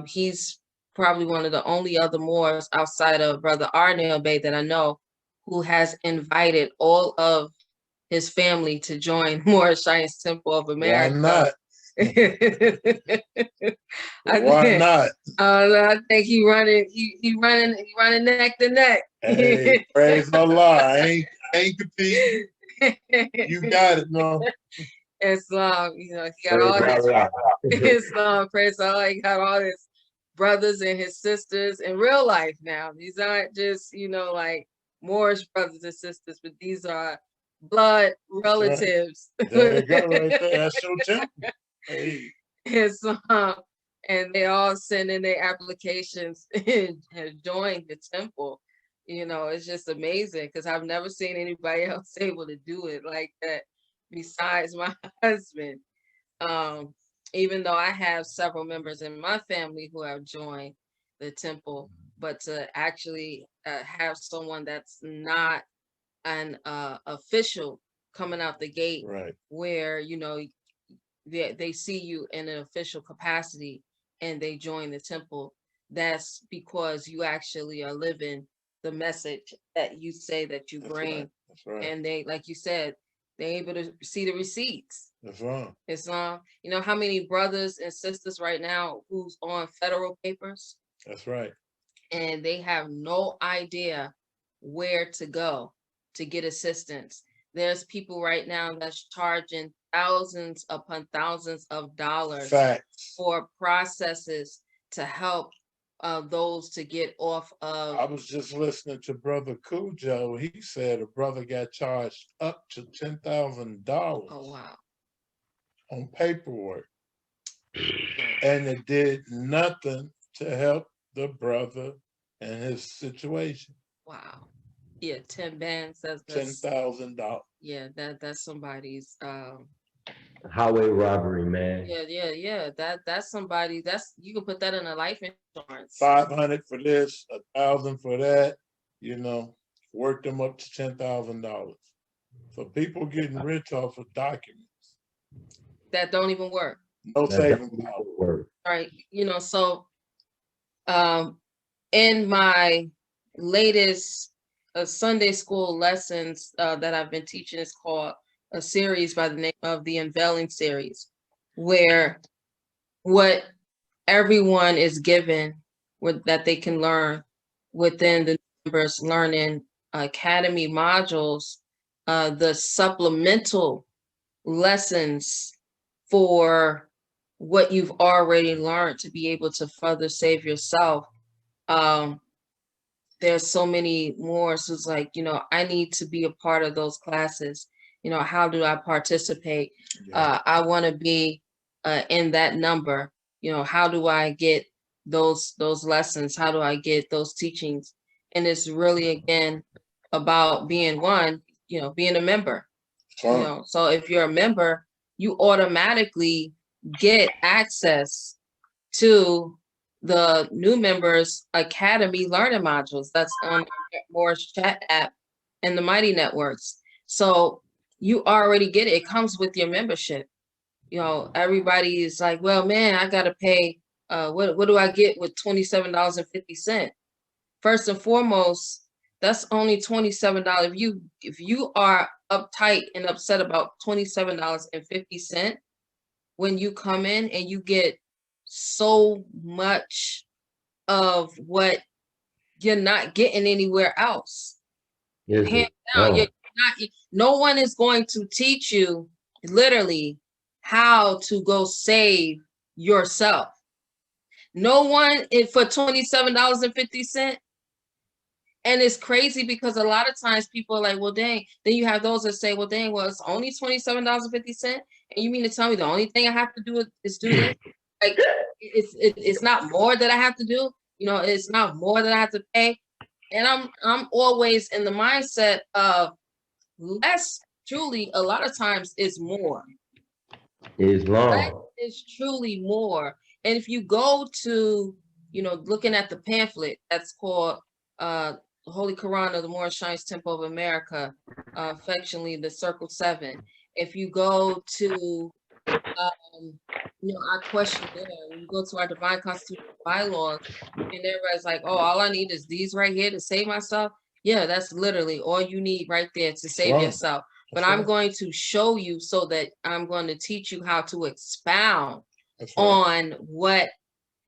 he's probably one of the only other Moors outside of Brother Arnel Bey that I know who has invited all of his family to join Moorish Science Temple of America. Why not? Why not? I think he running neck to neck. Hey, praise Allah. I ain't competing. You got it, no. Islam, he got all his Islam, praise Allah, he got all his brothers and his sisters in real life now. These aren't just, like Moorish brothers and sisters, but these are blood relatives. There you go, right there. That's your temple. Hey. Islam, and they all send in their applications and join the temple. It's just amazing because I've never seen anybody else able to do it like that besides my husband. even though I have several members in my family who have joined the temple, but to actually have someone that's not an official coming out the gate, Right. where they see you in an official capacity and they join the temple, that's because you actually are living the message that you say that you bring. Right. That's right. And they, like you said, they're able to see the receipts. That's right. Islam, you know how many brothers and sisters right now who's on federal papers, That's right. and they have no idea where to go to get assistance. There's people right now that's charging thousands upon thousands of dollars Facts. for processes to help those to get off I of. was just listening to Brother Cujo. He said a brother got charged up to $10,000 Oh wow. on paperwork, and it did nothing to help the brother and his situation. Wow. Yeah, 10 bands. That's $10,000. yeah, that's somebody's Highway robbery, man. yeah. That's somebody, you can put that in a life insurance. 500 for this, 1,000 for that. Work them up to $10,000. So people getting rich off of documents. That don't even work. No saving power. Word. Right. So in my latest Sunday school lessons that I've been teaching, is called a series by the name of the Unveiling series, where what everyone is given that they can learn within the members learning academy modules, the supplemental lessons for what you've already learned to be able to further save yourself. There's so many more. So it's like, I need to be a part of those classes. How do I participate? Yeah. I want to be in that number. How do I get those lessons? How do I get those teachings? And it's really, again, about being one, being a member. So if you're a member, you automatically get access to the new members academy learning modules that's on Morris Chat app and the Mighty Networks. So you already get it. It comes with your membership. Everybody is like, well, man, I gotta pay. What do I get with $27.50? First and foremost, that's only $27. If you are uptight and upset about $27.50, when you come in and you get so much of what you're not getting anywhere else. Hands down, no one is going to teach you literally how to go save yourself. No one for $27.50. And it's crazy because a lot of times people are like, well, dang. Then you have those that say, well, dang, well, it's only $27.50. And you mean to tell me the only thing I have to do is do this? Like, it's not more that I have to do. It's not more that I have to pay. And I'm always in the mindset of less. Truly, a lot of times it's more. It's truly more. And if you go to, looking at the pamphlet that's called the Holy Quran of the Moorish Science Temple of America, affectionately the Circle 7. If you go to our questionnaire, when you go to our divine constitutional bylaws, and everybody's like, oh, all I need is these right here to save myself. Yeah, that's literally all you need right there to save yourself. But I'm going to show you, so that I'm going to teach you how to expound on what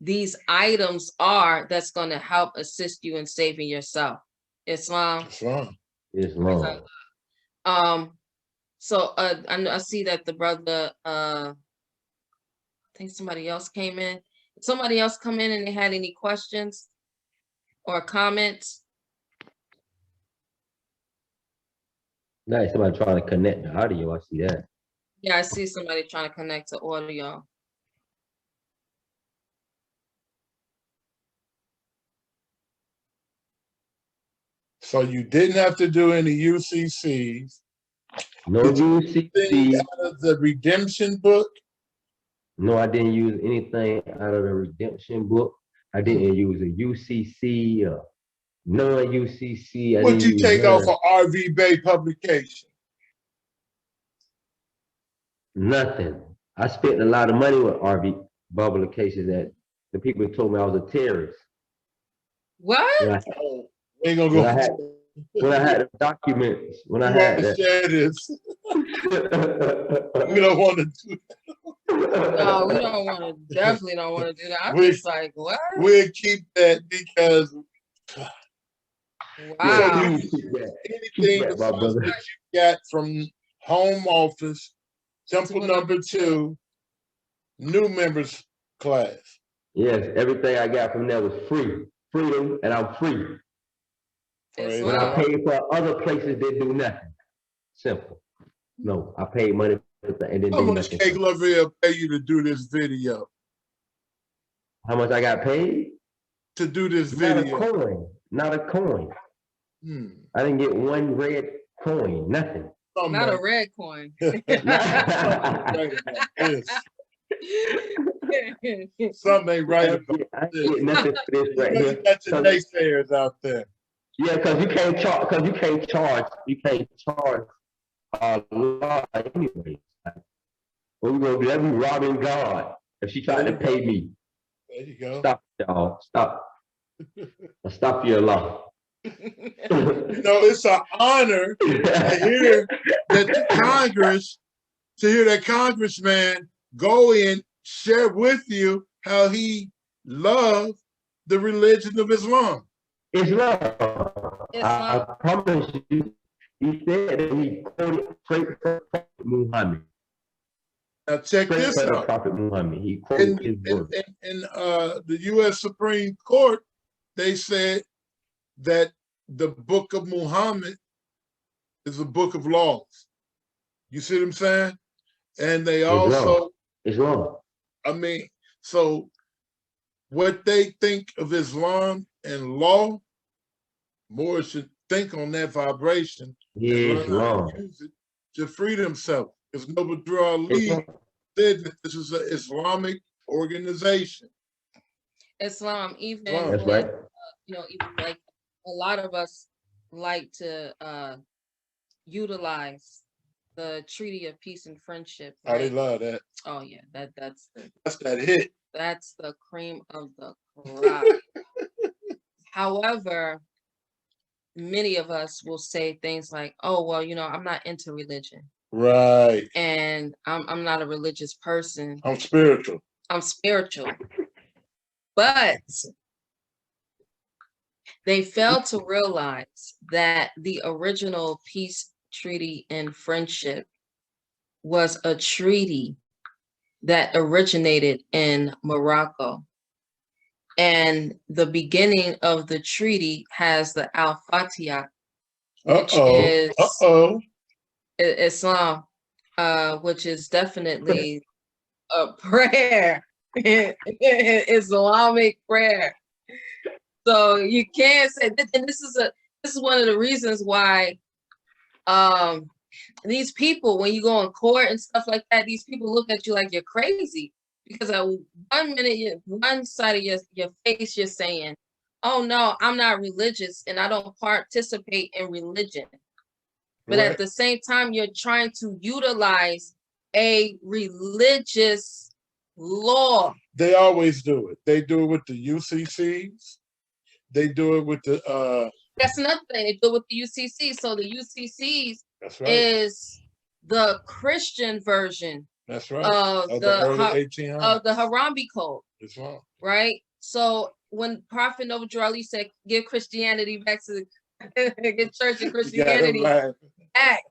these items are that's going to help assist you in saving yourself. Islam. So I see that the brother, I think somebody else came in. Somebody else come in and they had any questions or comments? Nice, somebody trying to connect the audio. I see that. Yeah, I see somebody trying to connect to audio. So you didn't have to do any UCCs. No UCC. Out of the redemption book? No, I didn't use anything out of the redemption book. I didn't use a UCC, non-UCC. I What didn't you use take none off of of RV Bay publication? nothing. I spent a lot of money with RV publications that the people told me I was a terrorist. What? When I, Oh, we ain't gonna when go. I had when I had the documents, when I You had want to that. share this? We don't want to do No, we don't want to. Definitely don't want to do that. I'm We- just like, what? We'll keep that because Yeah, Wow. please keep that. Keep anything that, my brother. that you got from home office, temple number 2, new members class. Yes, everything I got from there was free. Freedom, and I'm free. It's When I love. paid for other places, they do nothing. Simple. No, I paid money for that and didn't How do much nothing. Cake Lovell pay you to do this video? How much I got paid? To do this Not a video? coin. Not a coin. I didn't get one red coin. Nothing. Not a red coin. Something ain't right about I this. get nothing for this right You here. got your naysayers out there. Yeah, because you can't charge. Because you can't charge a lot anyway. What we gonna do? That be robbing God. If she tried to pay me, There you go. stop, y'all. Stop. Stop your law. You know, it's an honor to hear that the Congress, to hear that congressman go in, share with you how he loved the religion of Islam. Islam. Islam. I promise you, he said that he quoted straight from Prophet Muhammad. Now check Straight this from out. Prophet Muhammad. He quoted his word. In the U.S. Supreme Court, they said that the book of Muhammad is a book of laws. You see what I'm saying? And they also, Islam. I mean, so what they think of Islam and law, more should think on that vibration Yeah, and learn how Islam. to use it to free themselves. Because Noble Drew Ali said that this is an Islamic organization. Islam, even That's with, right. even like a lot of us like to utilize the Treaty of Peace and Friendship. How they Right? love that. Oh yeah, that's that hit. That's the cream of the crop. However, many of us will say things like, "Oh, well, I'm not into religion, Right. and I'm not a religious person. I'm spiritual." I'm spiritual." But they fail to realize that the original peace treaty and friendship was a treaty that originated in Morocco. And the beginning of the treaty has the Al-Fatiha, which is Islam, which is definitely a prayer, Islamic prayer. So you can't say, and this is one of the reasons why these people, when you go in court and stuff like that, these people look at you like you're crazy, because at 1 minute, one side of your face, you're saying, "Oh no, I'm not religious and I don't participate in religion," but at the same time, you're trying to utilize a religious law. They always do it. They do it with the UCCs. They do it with the. That's another thing. They do it with the UCC. So the UCCs That's right. is the Christian version. That's right. Of the early 1800s. Of the Harambe Code. Islam. Right. So when Prophet Noble Drew Ali said, "Give Christianity back to get church and Christianity back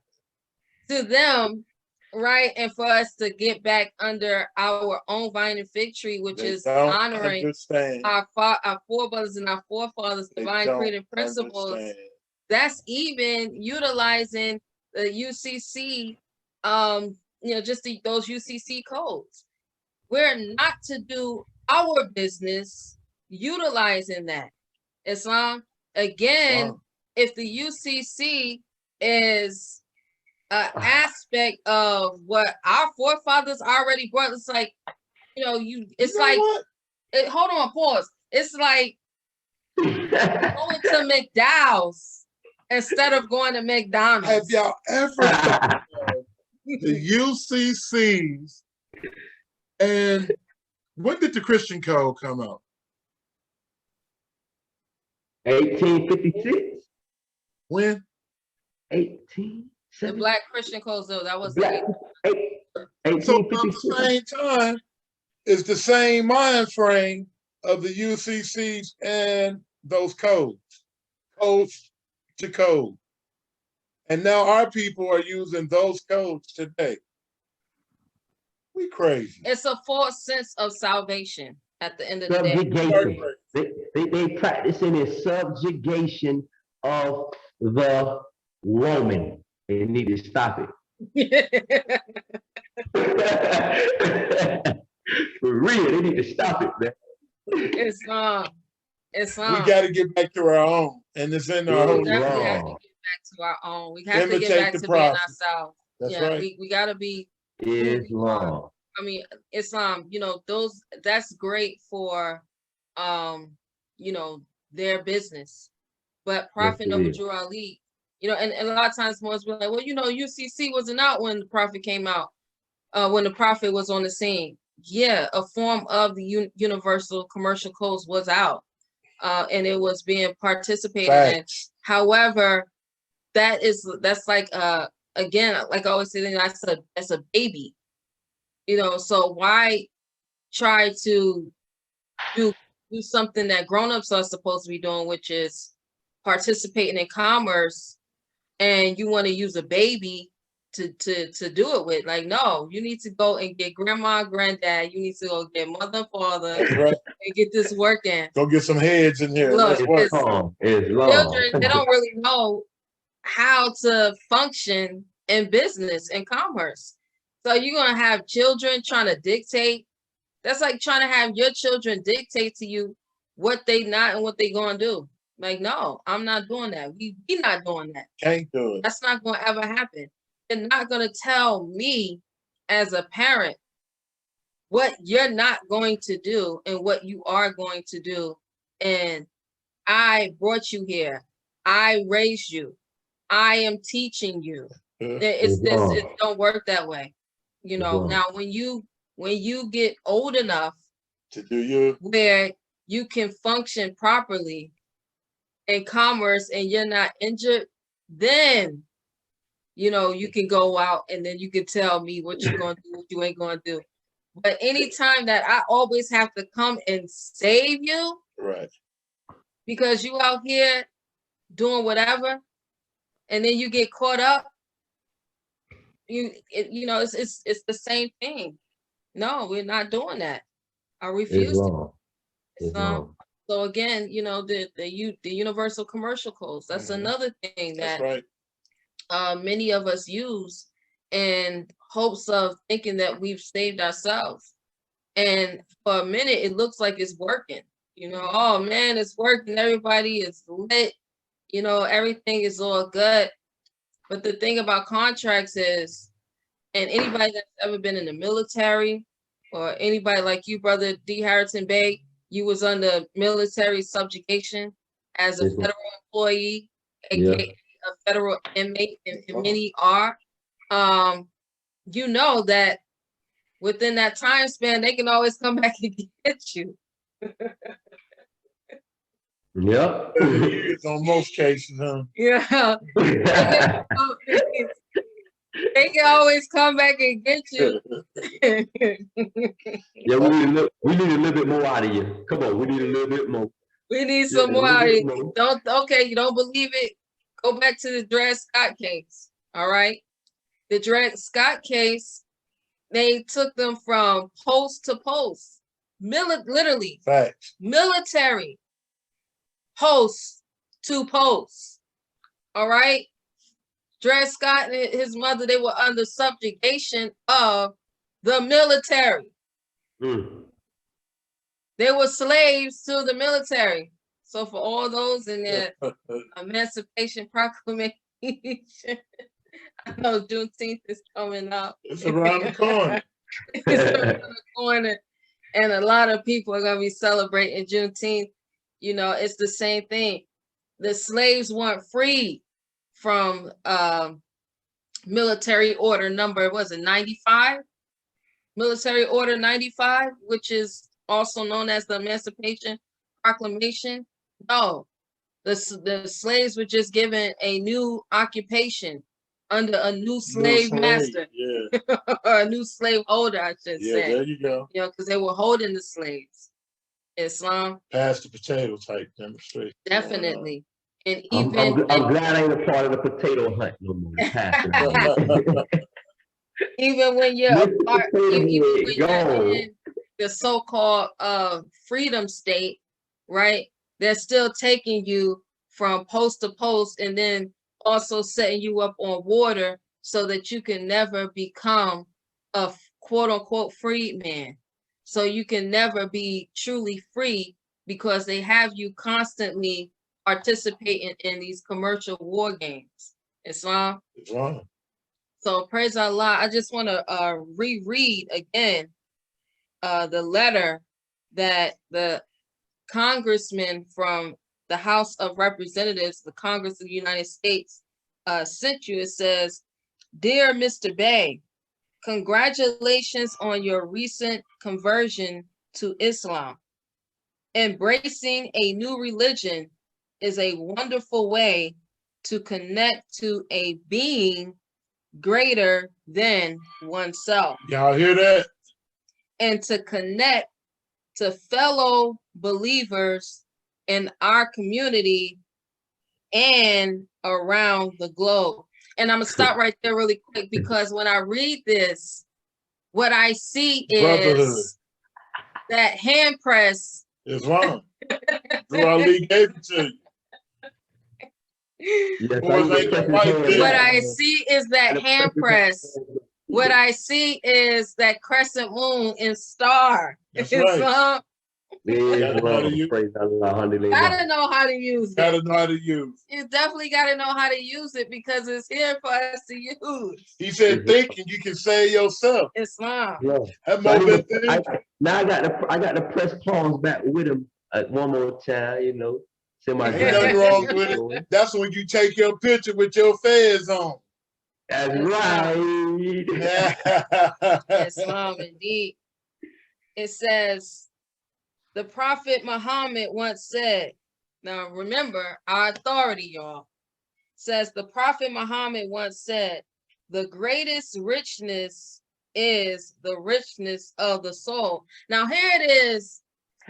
to them," right, and for us to get back under our own vine and fig tree, which is honoring our forebrothers and our forefathers' divine creative principles. That's even utilizing the UCC, just those UCC codes. We're not to do our business utilizing that. Islam, again, if the UCC is an aspect of what our forefathers already brought, it's like, it's You know like, what? hold on, pause. It's like going to McDowell's instead of going to Have McDonald's. y'all ever thought of the UCCs? And when did the Christian Code come out? 1856. When? 18. The Black Christian Code, though, that was Black. So about the 1856. same time, it's the same mind frame of the UCCs and those codes to code. And now our people are using those codes today. We crazy. It's a false sense of salvation at the end of the day. Subjugation. They practicing a subjugation of the woman. They need to stop it. For real, they need to stop it, man. It's We got to get back to our own, and it's in our Yeah, holy definitely have to wrong. get back to our own. We have to Imitate get back the to being prophet. ourselves. That's Yeah, right. we got to be. Islam. I mean, Islam, that's great for, their business. But Prophet Yes, it is. Noble Ali, and a lot of times most be like, well, UCC wasn't out when the Prophet came out, when the Prophet was on the scene. Yeah, a form of the Universal Commercial Codes was out, and it was being participated in. However, that's like, again, like I always say, that's a baby. So why try to do something that grown-ups are supposed to be doing, which is participating in commerce, and you want to use a baby to do it with? Like, no, you need to go and get grandma, granddad. You need to go get mother and father. That's right. And get this working. Go get some heads in here. Look, Let's work. Children, they don't really know how to function in business and commerce. So you're going to have children trying to dictate. That's like trying to have your children dictate to you what they not and what they going to do. Like, no, I'm not doing that. We not doing that. Can't do it. That's not going to ever happen. You're not going to tell me as a parent what you're not going to do and what you are going to do. And I brought you here. I raised you. I am teaching you. It don't work that way. Now when you get old enough to do where you can function properly in commerce and you're not injured, then you can go out and then you can tell me what you're gonna do, what you ain't gonna do. But anytime that I always have to come and save you, right, because you out here doing whatever, and then you get caught up, it's the same thing. No, we're not doing that. I refuse to. So again, the Universal Commercial Codes, that's another thing that right. Many of us use in hopes of thinking that we've saved ourselves. And for a minute, it looks like it's working. Oh man, it's working. Everybody is lit. Everything is all good. But the thing about contracts is, and anybody that's ever been in the military, or anybody like you, brother D. Harrington Bey, you was under military subjugation as a federal employee, aka a federal inmate, and many are. You know that within that time span, they can always come back and get you. Yeah. On most cases, huh? Yeah. They can always come back and get you. Yeah, we need a little bit more out of you. Come on, we need a little bit more. We need some more out of you. You don't believe it? Go back to the Dred Scott case. All right. The Dred Scott case, they took them from post to post. Literally. Facts. Military. Post to post. All right. Dred Scott and his mother, they were under subjugation of the military. They were slaves to the military. So for all those in their Emancipation Proclamation, I know Juneteenth is coming up. It's around the corner. It's around the corner. And a lot of people are gonna be celebrating Juneteenth. You know, it's the same thing. The slaves weren't freed from military order number, was it 95? Military order 95, which is also known as the Emancipation Proclamation. No, the slaves were just given a new occupation under a new slave master. Yeah. Or a new slave holder, I should Yeah, say. there you go. You know, because they were holding the slaves. Islam, Pass the potato type demonstration. definitely. And I'm even glad I ain't a part of the potato hunt no more. even when you're Mr. apart, Potato even when Head, you're go. in the so-called freedom state, right? They're still taking you from post to post and then also setting you up on water so that you can never become a quote unquote freedman. So you can never be truly free because they have you constantly participating in these commercial war games. Islam. Islam. So praise Allah. I just want to reread again the letter that the congressman from the House of Representatives, the Congress of the United States, sent you. It says, "Dear Mr. Bey, congratulations on your recent conversion to Islam. Embracing a new religion is a wonderful way to connect to a being greater than oneself. Y'all hear that? And to connect to fellow believers in our community and around the globe." And I'm gonna stop right there really quick because when I read this, what I see is that hand press. Islam. Drew Ali gave it to you. Yes, What I see is that hand press. What I see is that crescent moon and star. That's right. Gotta know how to use it. Gotta know how to use. You definitely gotta know how to use it because it's here for us to use. He said, thinking you can save yourself. Islam. Yeah. Now I got to press pause back with him one more time, you know. Nothing wrong with it. That's when you take your picture with your fez on. That's right. Islam, indeed. It says, the Prophet Muhammad once said, now remember our authority, y'all, says the Prophet Muhammad once said, the greatest richness is the richness of the soul. Now here it is,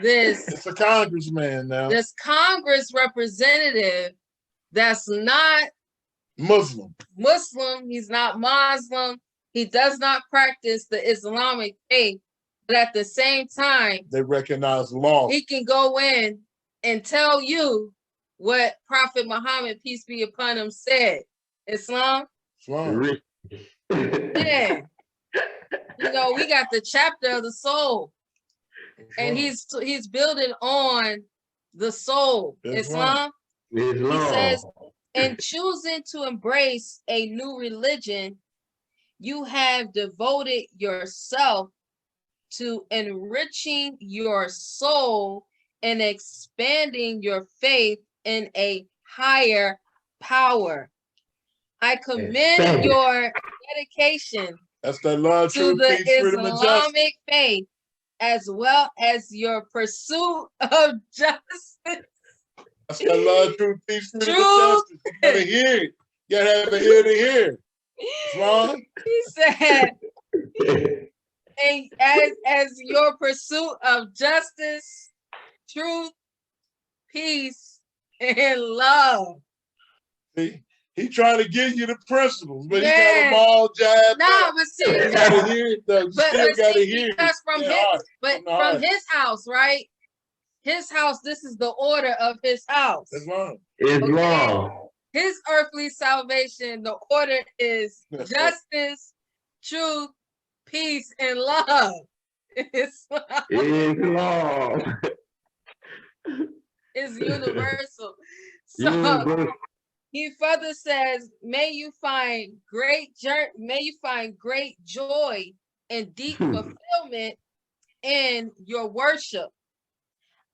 it's a congressman now. This Congress representative that's not Muslim. He's not Muslim. He does not practice the Islamic faith. But at the same time, they recognize law. He can go in and tell you what Prophet Muhammad, peace be upon him, said. Islam? Yeah. You know, we got the chapter of the soul. And he's building on the soul. Islam? He says, in choosing to embrace a new religion, you have devoted yourself to enriching your soul and expanding your faith in a higher power. I commend your dedication to the Islamic faith as well as your pursuit of justice. That's that love, truth, peace, freedom, and justice. You gotta hear it. You gotta have an ear to hear. Wrong? He said, and as your pursuit of justice, truth, peace, and love. See, he trying to give you the principles, but he got them all jabbed up. But see, you gotta hear it though. You still gotta hear it. From his house, right? His house, this is the order of his house. Islam. Islam. His earthly salvation, the order is justice, truth, peace, and love. Islam. It's universal. So he further says, may you find great joy and deep fulfillment in your worship.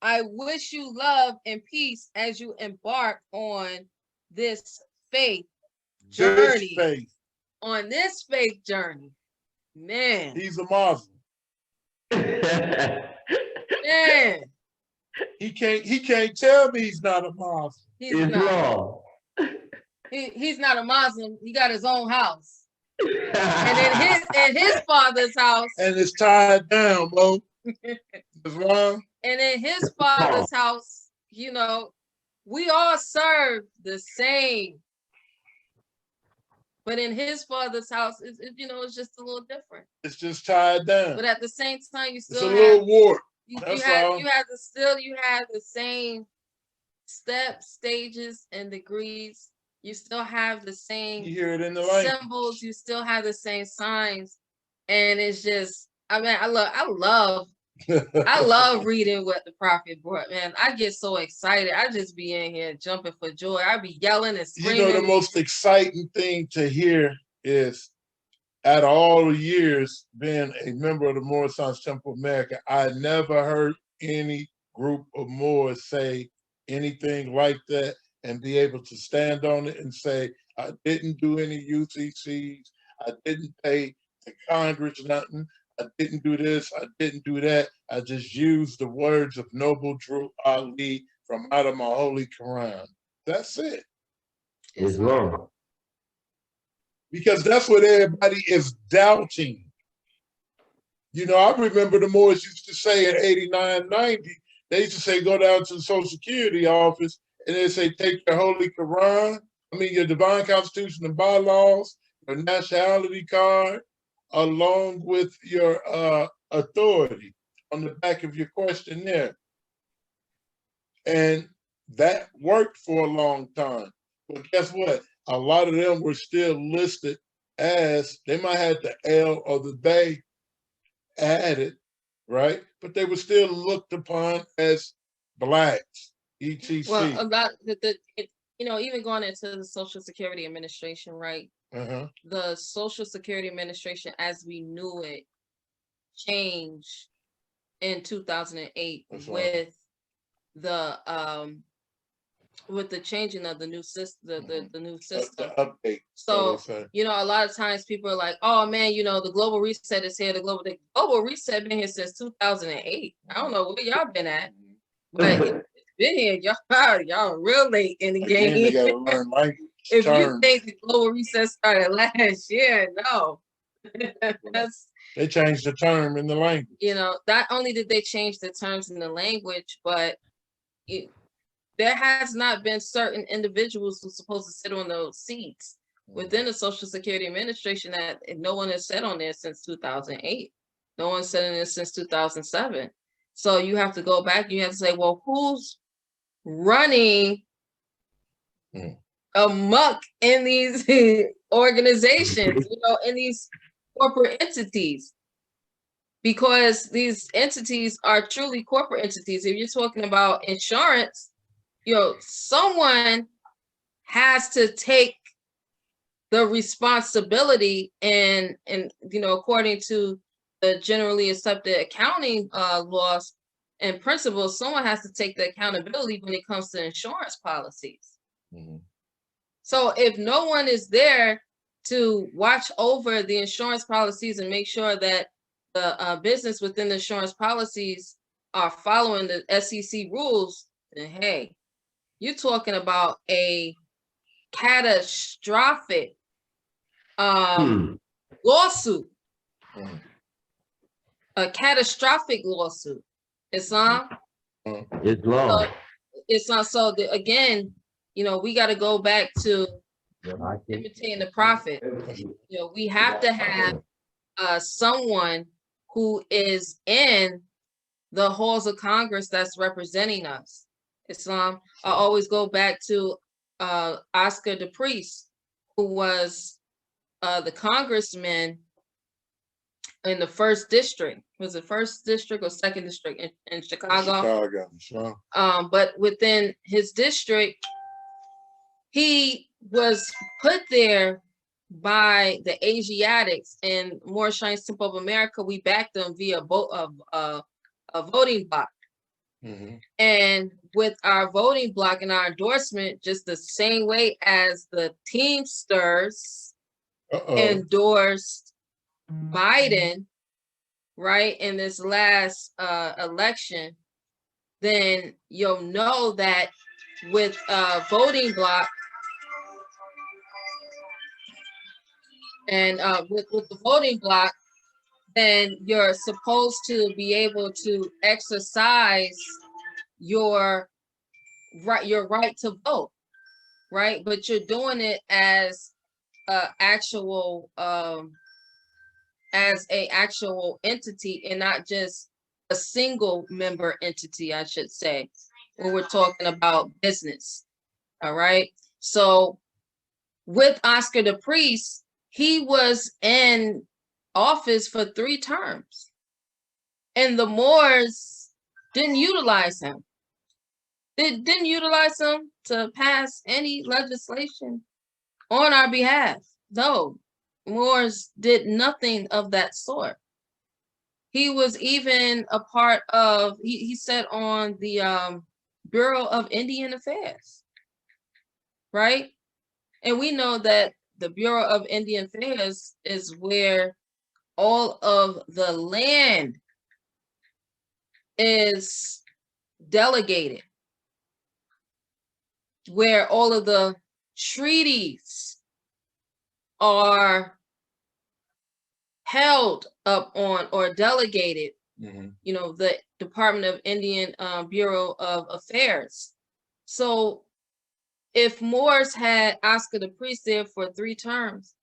I wish you love and peace as you embark on this faith journey. This faith. On this faith journey. Man. He's a Muslim. Man. He can't tell me he's not a Muslim. He's not. He's not a Muslim. He got his own house. And in his father's house. And it's tied down, bro. It's wrong. And in his father's house, you know, we all serve the same. But in his father's house, you know, it's just a little different. It's just tied down. But at the same time, you still it's a little warped. You have the same steps, stages, and degrees. You still have the same you hear it in the language. Symbols. You still have the same signs, and it's just. I mean, I love I love reading what the prophet brought, man. I get so excited. I just be in here jumping for joy. I be yelling and screaming. You know, the most exciting thing to hear is, out of all the years being a member of the Moorish Science Temple of America, I never heard any group of Moors say anything like that and be able to stand on it and say, I didn't do any UCCs, I didn't pay the Congress nothing, I didn't do this, I didn't do that. I just used the words of Noble Drew Ali from out of my Holy Quran. That's it. Islam. Because that's what everybody is doubting. You know, I remember the Moors used to say in 89, 90, they used to say, go down to the Social Security office and they say, take your Holy Quran, your divine constitution and bylaws, your nationality card, along with your authority on the back of your questionnaire. And that worked for a long time. But guess what? A lot of them were still listed as, they might have the L or the Bey added, right? But they were still looked upon as blacks, etc. Well, about even going into the Social Security Administration, right? The Social Security Administration, as we knew it, changed in 2008 with the changing of the new system, the new system. The update. So, a lot of times people are like, oh man, the global reset is here. The global reset been here since 2008. I don't know where y'all been at, but it's been here. Y'all real late in the game. They gotta learn language. If you think the global reset started last year, no. They changed the term in the language. Not only did they change the terms in the language, but there has not been certain individuals who's supposed to sit on those seats within the Social Security Administration that no one has sat on there since 2008. No one's sat on there since 2007. So you have to go back. You have to say, well, who's running amok in these organizations, in these corporate entities? Because these entities are truly corporate entities. If you're talking about insurance, someone has to take the responsibility and according to the generally accepted accounting laws and principles, someone has to take the accountability when it comes to insurance policies. So if no one is there to watch over the insurance policies and make sure that the business within the insurance policies are following the SEC rules, then hey, you're talking about a catastrophic lawsuit. A catastrophic lawsuit. Islam. So again, we got to go back to imitating the prophet. We have to have someone who is in the halls of Congress that's representing us. Islam. I always go back to Oscar the Priest, who was the congressman in the first district. Was it first district or second district in Chicago? Sure. But within his district, he was put there by the Asiatics and More Shines Temple of America. We backed them via a voting block. Mhm. And with our voting block and our endorsement, just the same way as the Teamsters endorsed Biden, right, in this last election, then you'll know that with voting block and with the voting block, then you're supposed to be able to exercise your right to vote, right? But you're doing it as actual as a actual entity and not just a single member entity, I should say, when we're talking about business. All right. So with Oscar the Priest, he was in office for 3 terms. And the Moors didn't utilize him. They didn't utilize him to pass any legislation on our behalf. No, Moors did nothing of that sort. He was even a part of, he sat on the Bureau of Indian Affairs, right? And we know that the Bureau of Indian Affairs is where all of the land is delegated, where all of the treaties are held up on or delegated, you know, the Department of Indian Bureau of Affairs. So if Moors had Oscar the Priest there for 3 terms,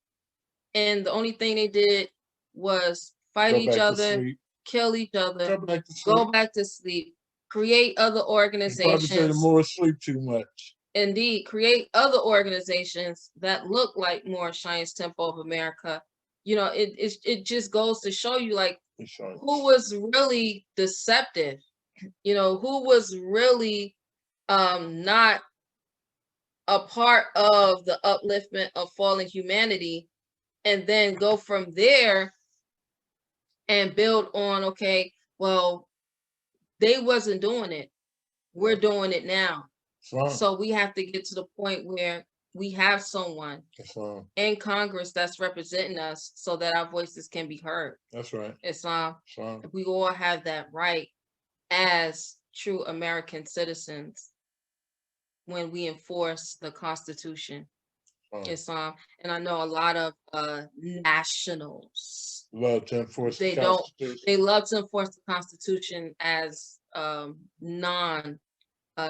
and the only thing they did was fight each other, kill each other, go back to sleep, create other organizations. Probably say the Moors sleep too much. Indeed, create other organizations that look like More Shines Temple of America. You know, it just goes to show you, like, who was really deceptive, you know, who was really not a part of the upliftment of fallen humanity, and then go from there and build on, okay, well, they wasn't doing it. We're doing it now. So we have to get to the point where we have someone in Congress that's representing us so that our voices can be heard. That's right. Islam. We all have that right as true American citizens when we enforce the Constitution. Islam. And I know a lot of nationals love to enforce they love to enforce the Constitution as non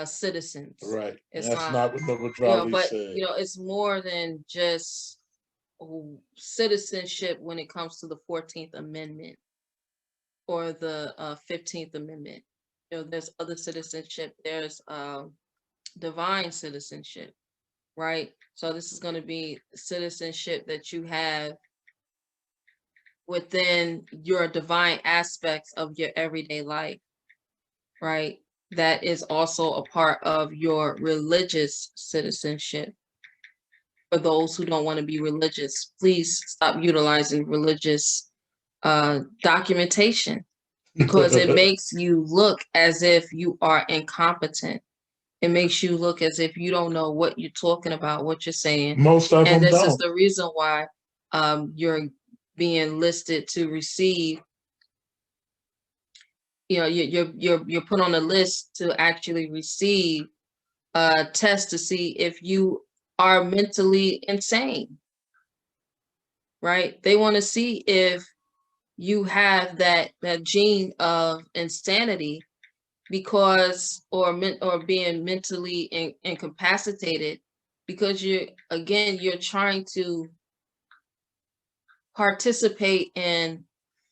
citizens. Right. And that's not what Noble said. You know, it's more than just citizenship when it comes to the 14th Amendment or the 15th Amendment. You know, there's other citizenship. There's divine citizenship, right? So this is going to be citizenship that you have within your divine aspects of your everyday life, right? That is also a part of your religious citizenship. For those who don't want to be religious, please stop utilizing religious documentation, because it makes you look as if you are incompetent. It makes you look as if you don't know what you're talking about, what you're saying. Most of them don't. And this is the reason why you're being listed to receive. You know, you're put on a list to actually receive a test to see if you are mentally insane, right? They want to see if you have that gene of insanity, because or being mentally incapacitated, because you're trying to participate in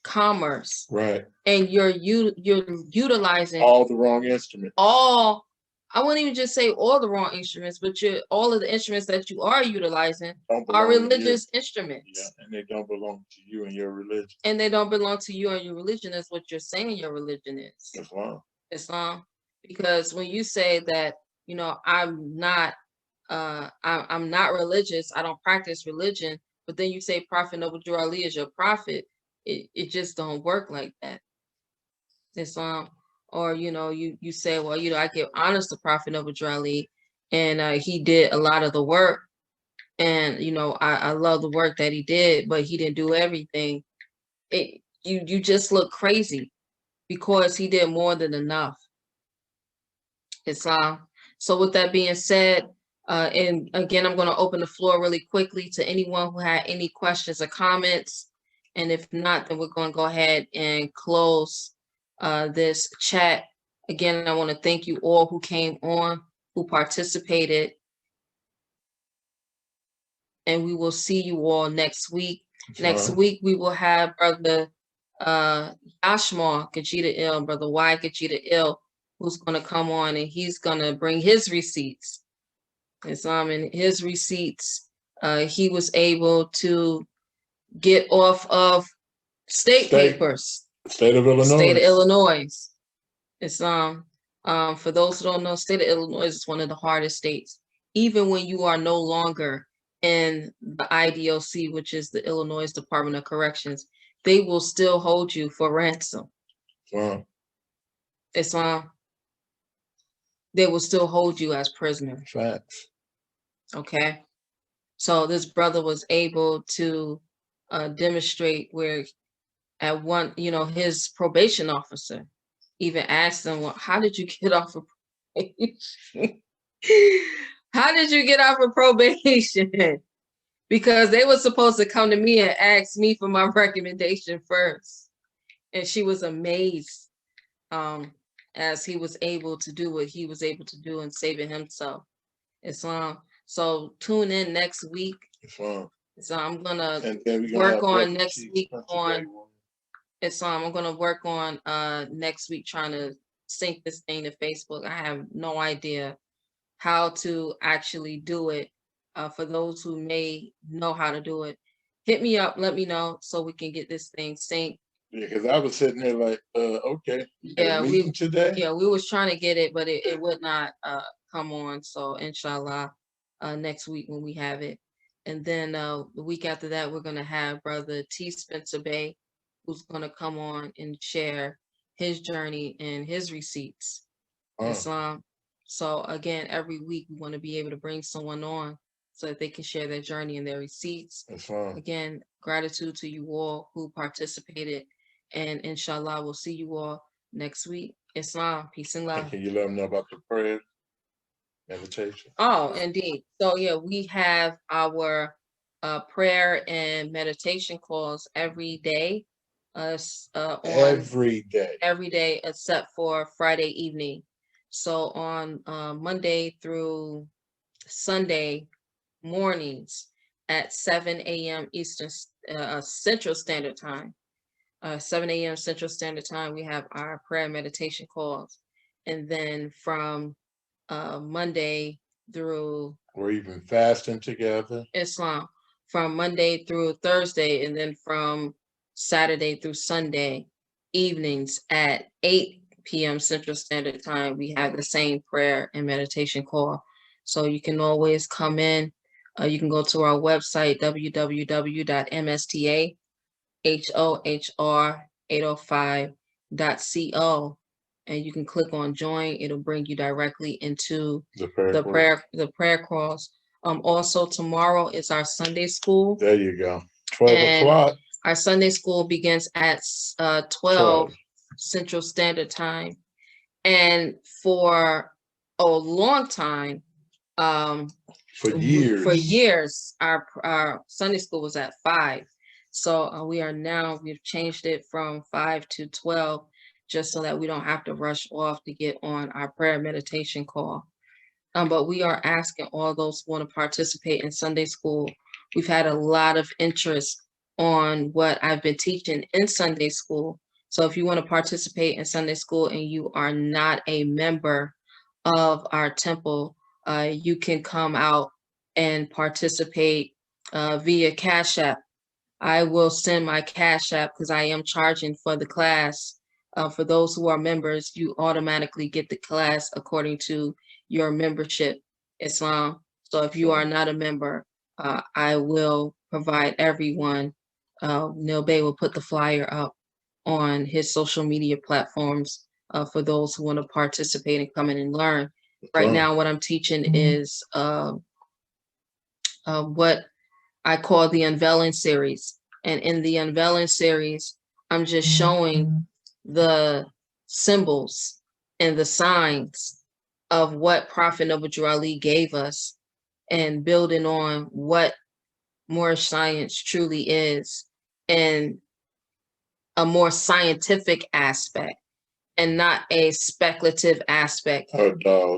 commerce, right? And you're utilizing all the wrong instruments. I wouldn't even just say all the wrong instruments, but all of the instruments that you are utilizing are religious instruments. Yeah, and they don't belong to you and your religion. And they don't belong to you and your religion. That's what you're saying your religion is. Islam. Because when you say that, you know, I'm not religious, I don't practice religion, but then you say Prophet Noble Drew Ali is your prophet. It just don't work like that. It's or you say, well, I give honors to Prophet Noble Drew Ali, and he did a lot of the work, and I love the work that he did, but he didn't do everything. You just look crazy because he did more than enough. Islam. So with that being said, and again, I'm going to open the floor really quickly to anyone who had any questions or comments. And if not, then we're going to go ahead and close this chat. Again, I want to thank you all who came on, who participated. And we will see you all next week. Next week, we will have Brother Yashma Kajita Il, Brother Y Kajita Il, who's going to come on, and he's going to bring his receipts. And his receipts, he was able to get off of state papers. State of Illinois. State of Illinois. It's for those who don't know, state of Illinois is one of the hardest states. Even when you are no longer in the IDOC, which is the Illinois Department of Corrections, they will still hold you for ransom. Wow. It's they will still hold you as prisoner. Facts. Okay. So this brother was able to demonstrate where at one, his probation officer even asked him, well, how did you get off of probation? How did you get off of probation? Because they were supposed to come to me and ask me for my recommendation first. And she was amazed as he was able to do what he was able to do in saving himself. Islam. So tune in next week. So I'm gonna work on next week on Islam. I'm gonna work on next week trying to sync this thing to Facebook. I have no idea how to actually do it. For those who may know how to do it, hit me up, let me know so we can get this thing synced. Yeah, because I was sitting there like, okay. Yeah, we was trying to get it, but it would not come on. So inshallah, next week when we have it. And then the week after that, we're gonna have Brother T. Spencer Bey, who's gonna come on and share his journey and his receipts. Islam. So again, every week we want to be able to bring someone on so that they can share their journey and their receipts. Again, gratitude to you all who participated, and inshallah, we'll see you all next week. Islam, peace and love. And can you let them know about the prayer meditation? Oh, indeed. So yeah, we have our prayer and meditation calls every day. Every day except for Friday evening. So on Monday through Sunday mornings at 7 a.m. Eastern Central Standard Time. 7 a.m. Central Standard Time, we have our prayer and meditation calls. And then from Monday through... We're even fasting together. Islam. From Monday through Thursday, and then from Saturday through Sunday evenings at 8 p.m. Central Standard Time, we have the same prayer and meditation call. So you can always come in. You can go to our website, www.mstahhohr805.co, and you can click on join. It'll bring you directly into the prayer calls. Also tomorrow is our Sunday school. There you go. 12 o'clock. Our Sunday school begins at 12 Central Standard Time. And for a long time, for years, our Sunday school was at 5. So we've changed it from 5 to 12, just so that we don't have to rush off to get on our prayer meditation call. But we are asking all those who want to participate in Sunday school. We've had a lot of interest on what I've been teaching in Sunday school. So if you want to participate in Sunday school and you are not a member of our temple, you can come out and participate via Cash App. I will send my Cash App because I am charging for the class. For those who are members, you automatically get the class according to your membership, Islam. So if you are not a member, I will provide everyone. Neil Bey will put the flyer up on his social media platforms for those who want to participate and come in and learn. Right now, what I'm teaching is what I call the unveiling series. And in the unveiling series, I'm just showing the symbols and the signs of what Prophet Noble Drew Ali gave us and building on what Moorish science truly is in a more scientific aspect and not a speculative aspect.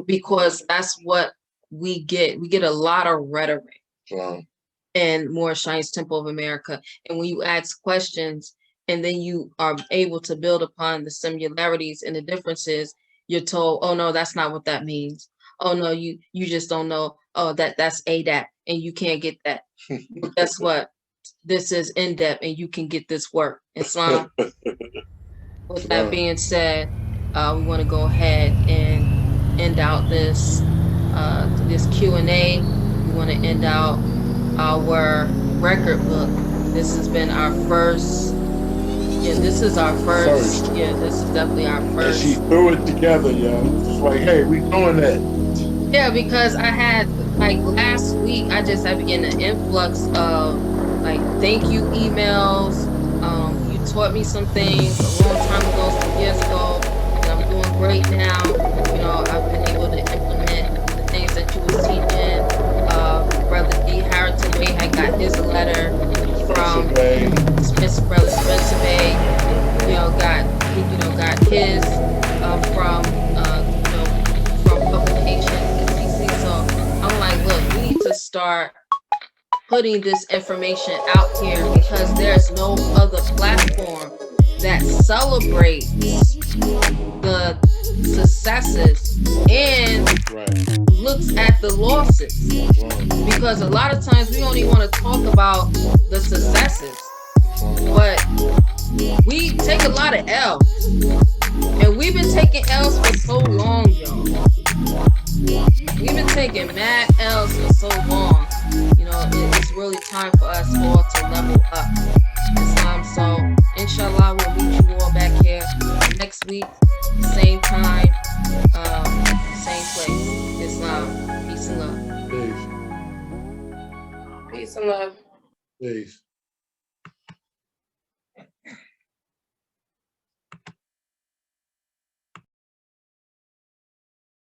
Because that's what we get. We get a lot of rhetoric in Moorish Science Temple of America. And when you ask questions and then you are able to build upon the similarities and the differences, you're told, oh no, that's not what that means. Oh no, you just don't know. Oh, that's ADAP and you can't get that. But guess what? This is in-depth and you can get this work. Islam. With that being said, we want to go ahead and end out this Q&A. We want to end out our record book. This has been our first. Yeah, this is our first. Yeah, this is definitely our first. And she threw it together, yo. It's like, hey, we doing that. Yeah, because I had, like, last week, I just had begun an influx of, like, thank you emails. You taught me some things a long time ago, some years ago, and I'm doing great now. You know, I've been able to implement the things that you was teaching. Brother D. Harrington Bey had got his letter from Brother Spencer Bey. You know, got his from publication. So I'm like, look, we need to start putting this information out here because there's no other platform that celebrates the successes and looks at the losses. Because a lot of times we only want to talk about the successes, but we take a lot of L's. And we've been taking L's for so long, y'all. We've been taking mad L's for so long. You know, it's really time for us all to level up. Islam. So, inshallah, we'll meet you all back here next week, same time, same place. Islam. Peace and love. Peace. Peace and love. Peace.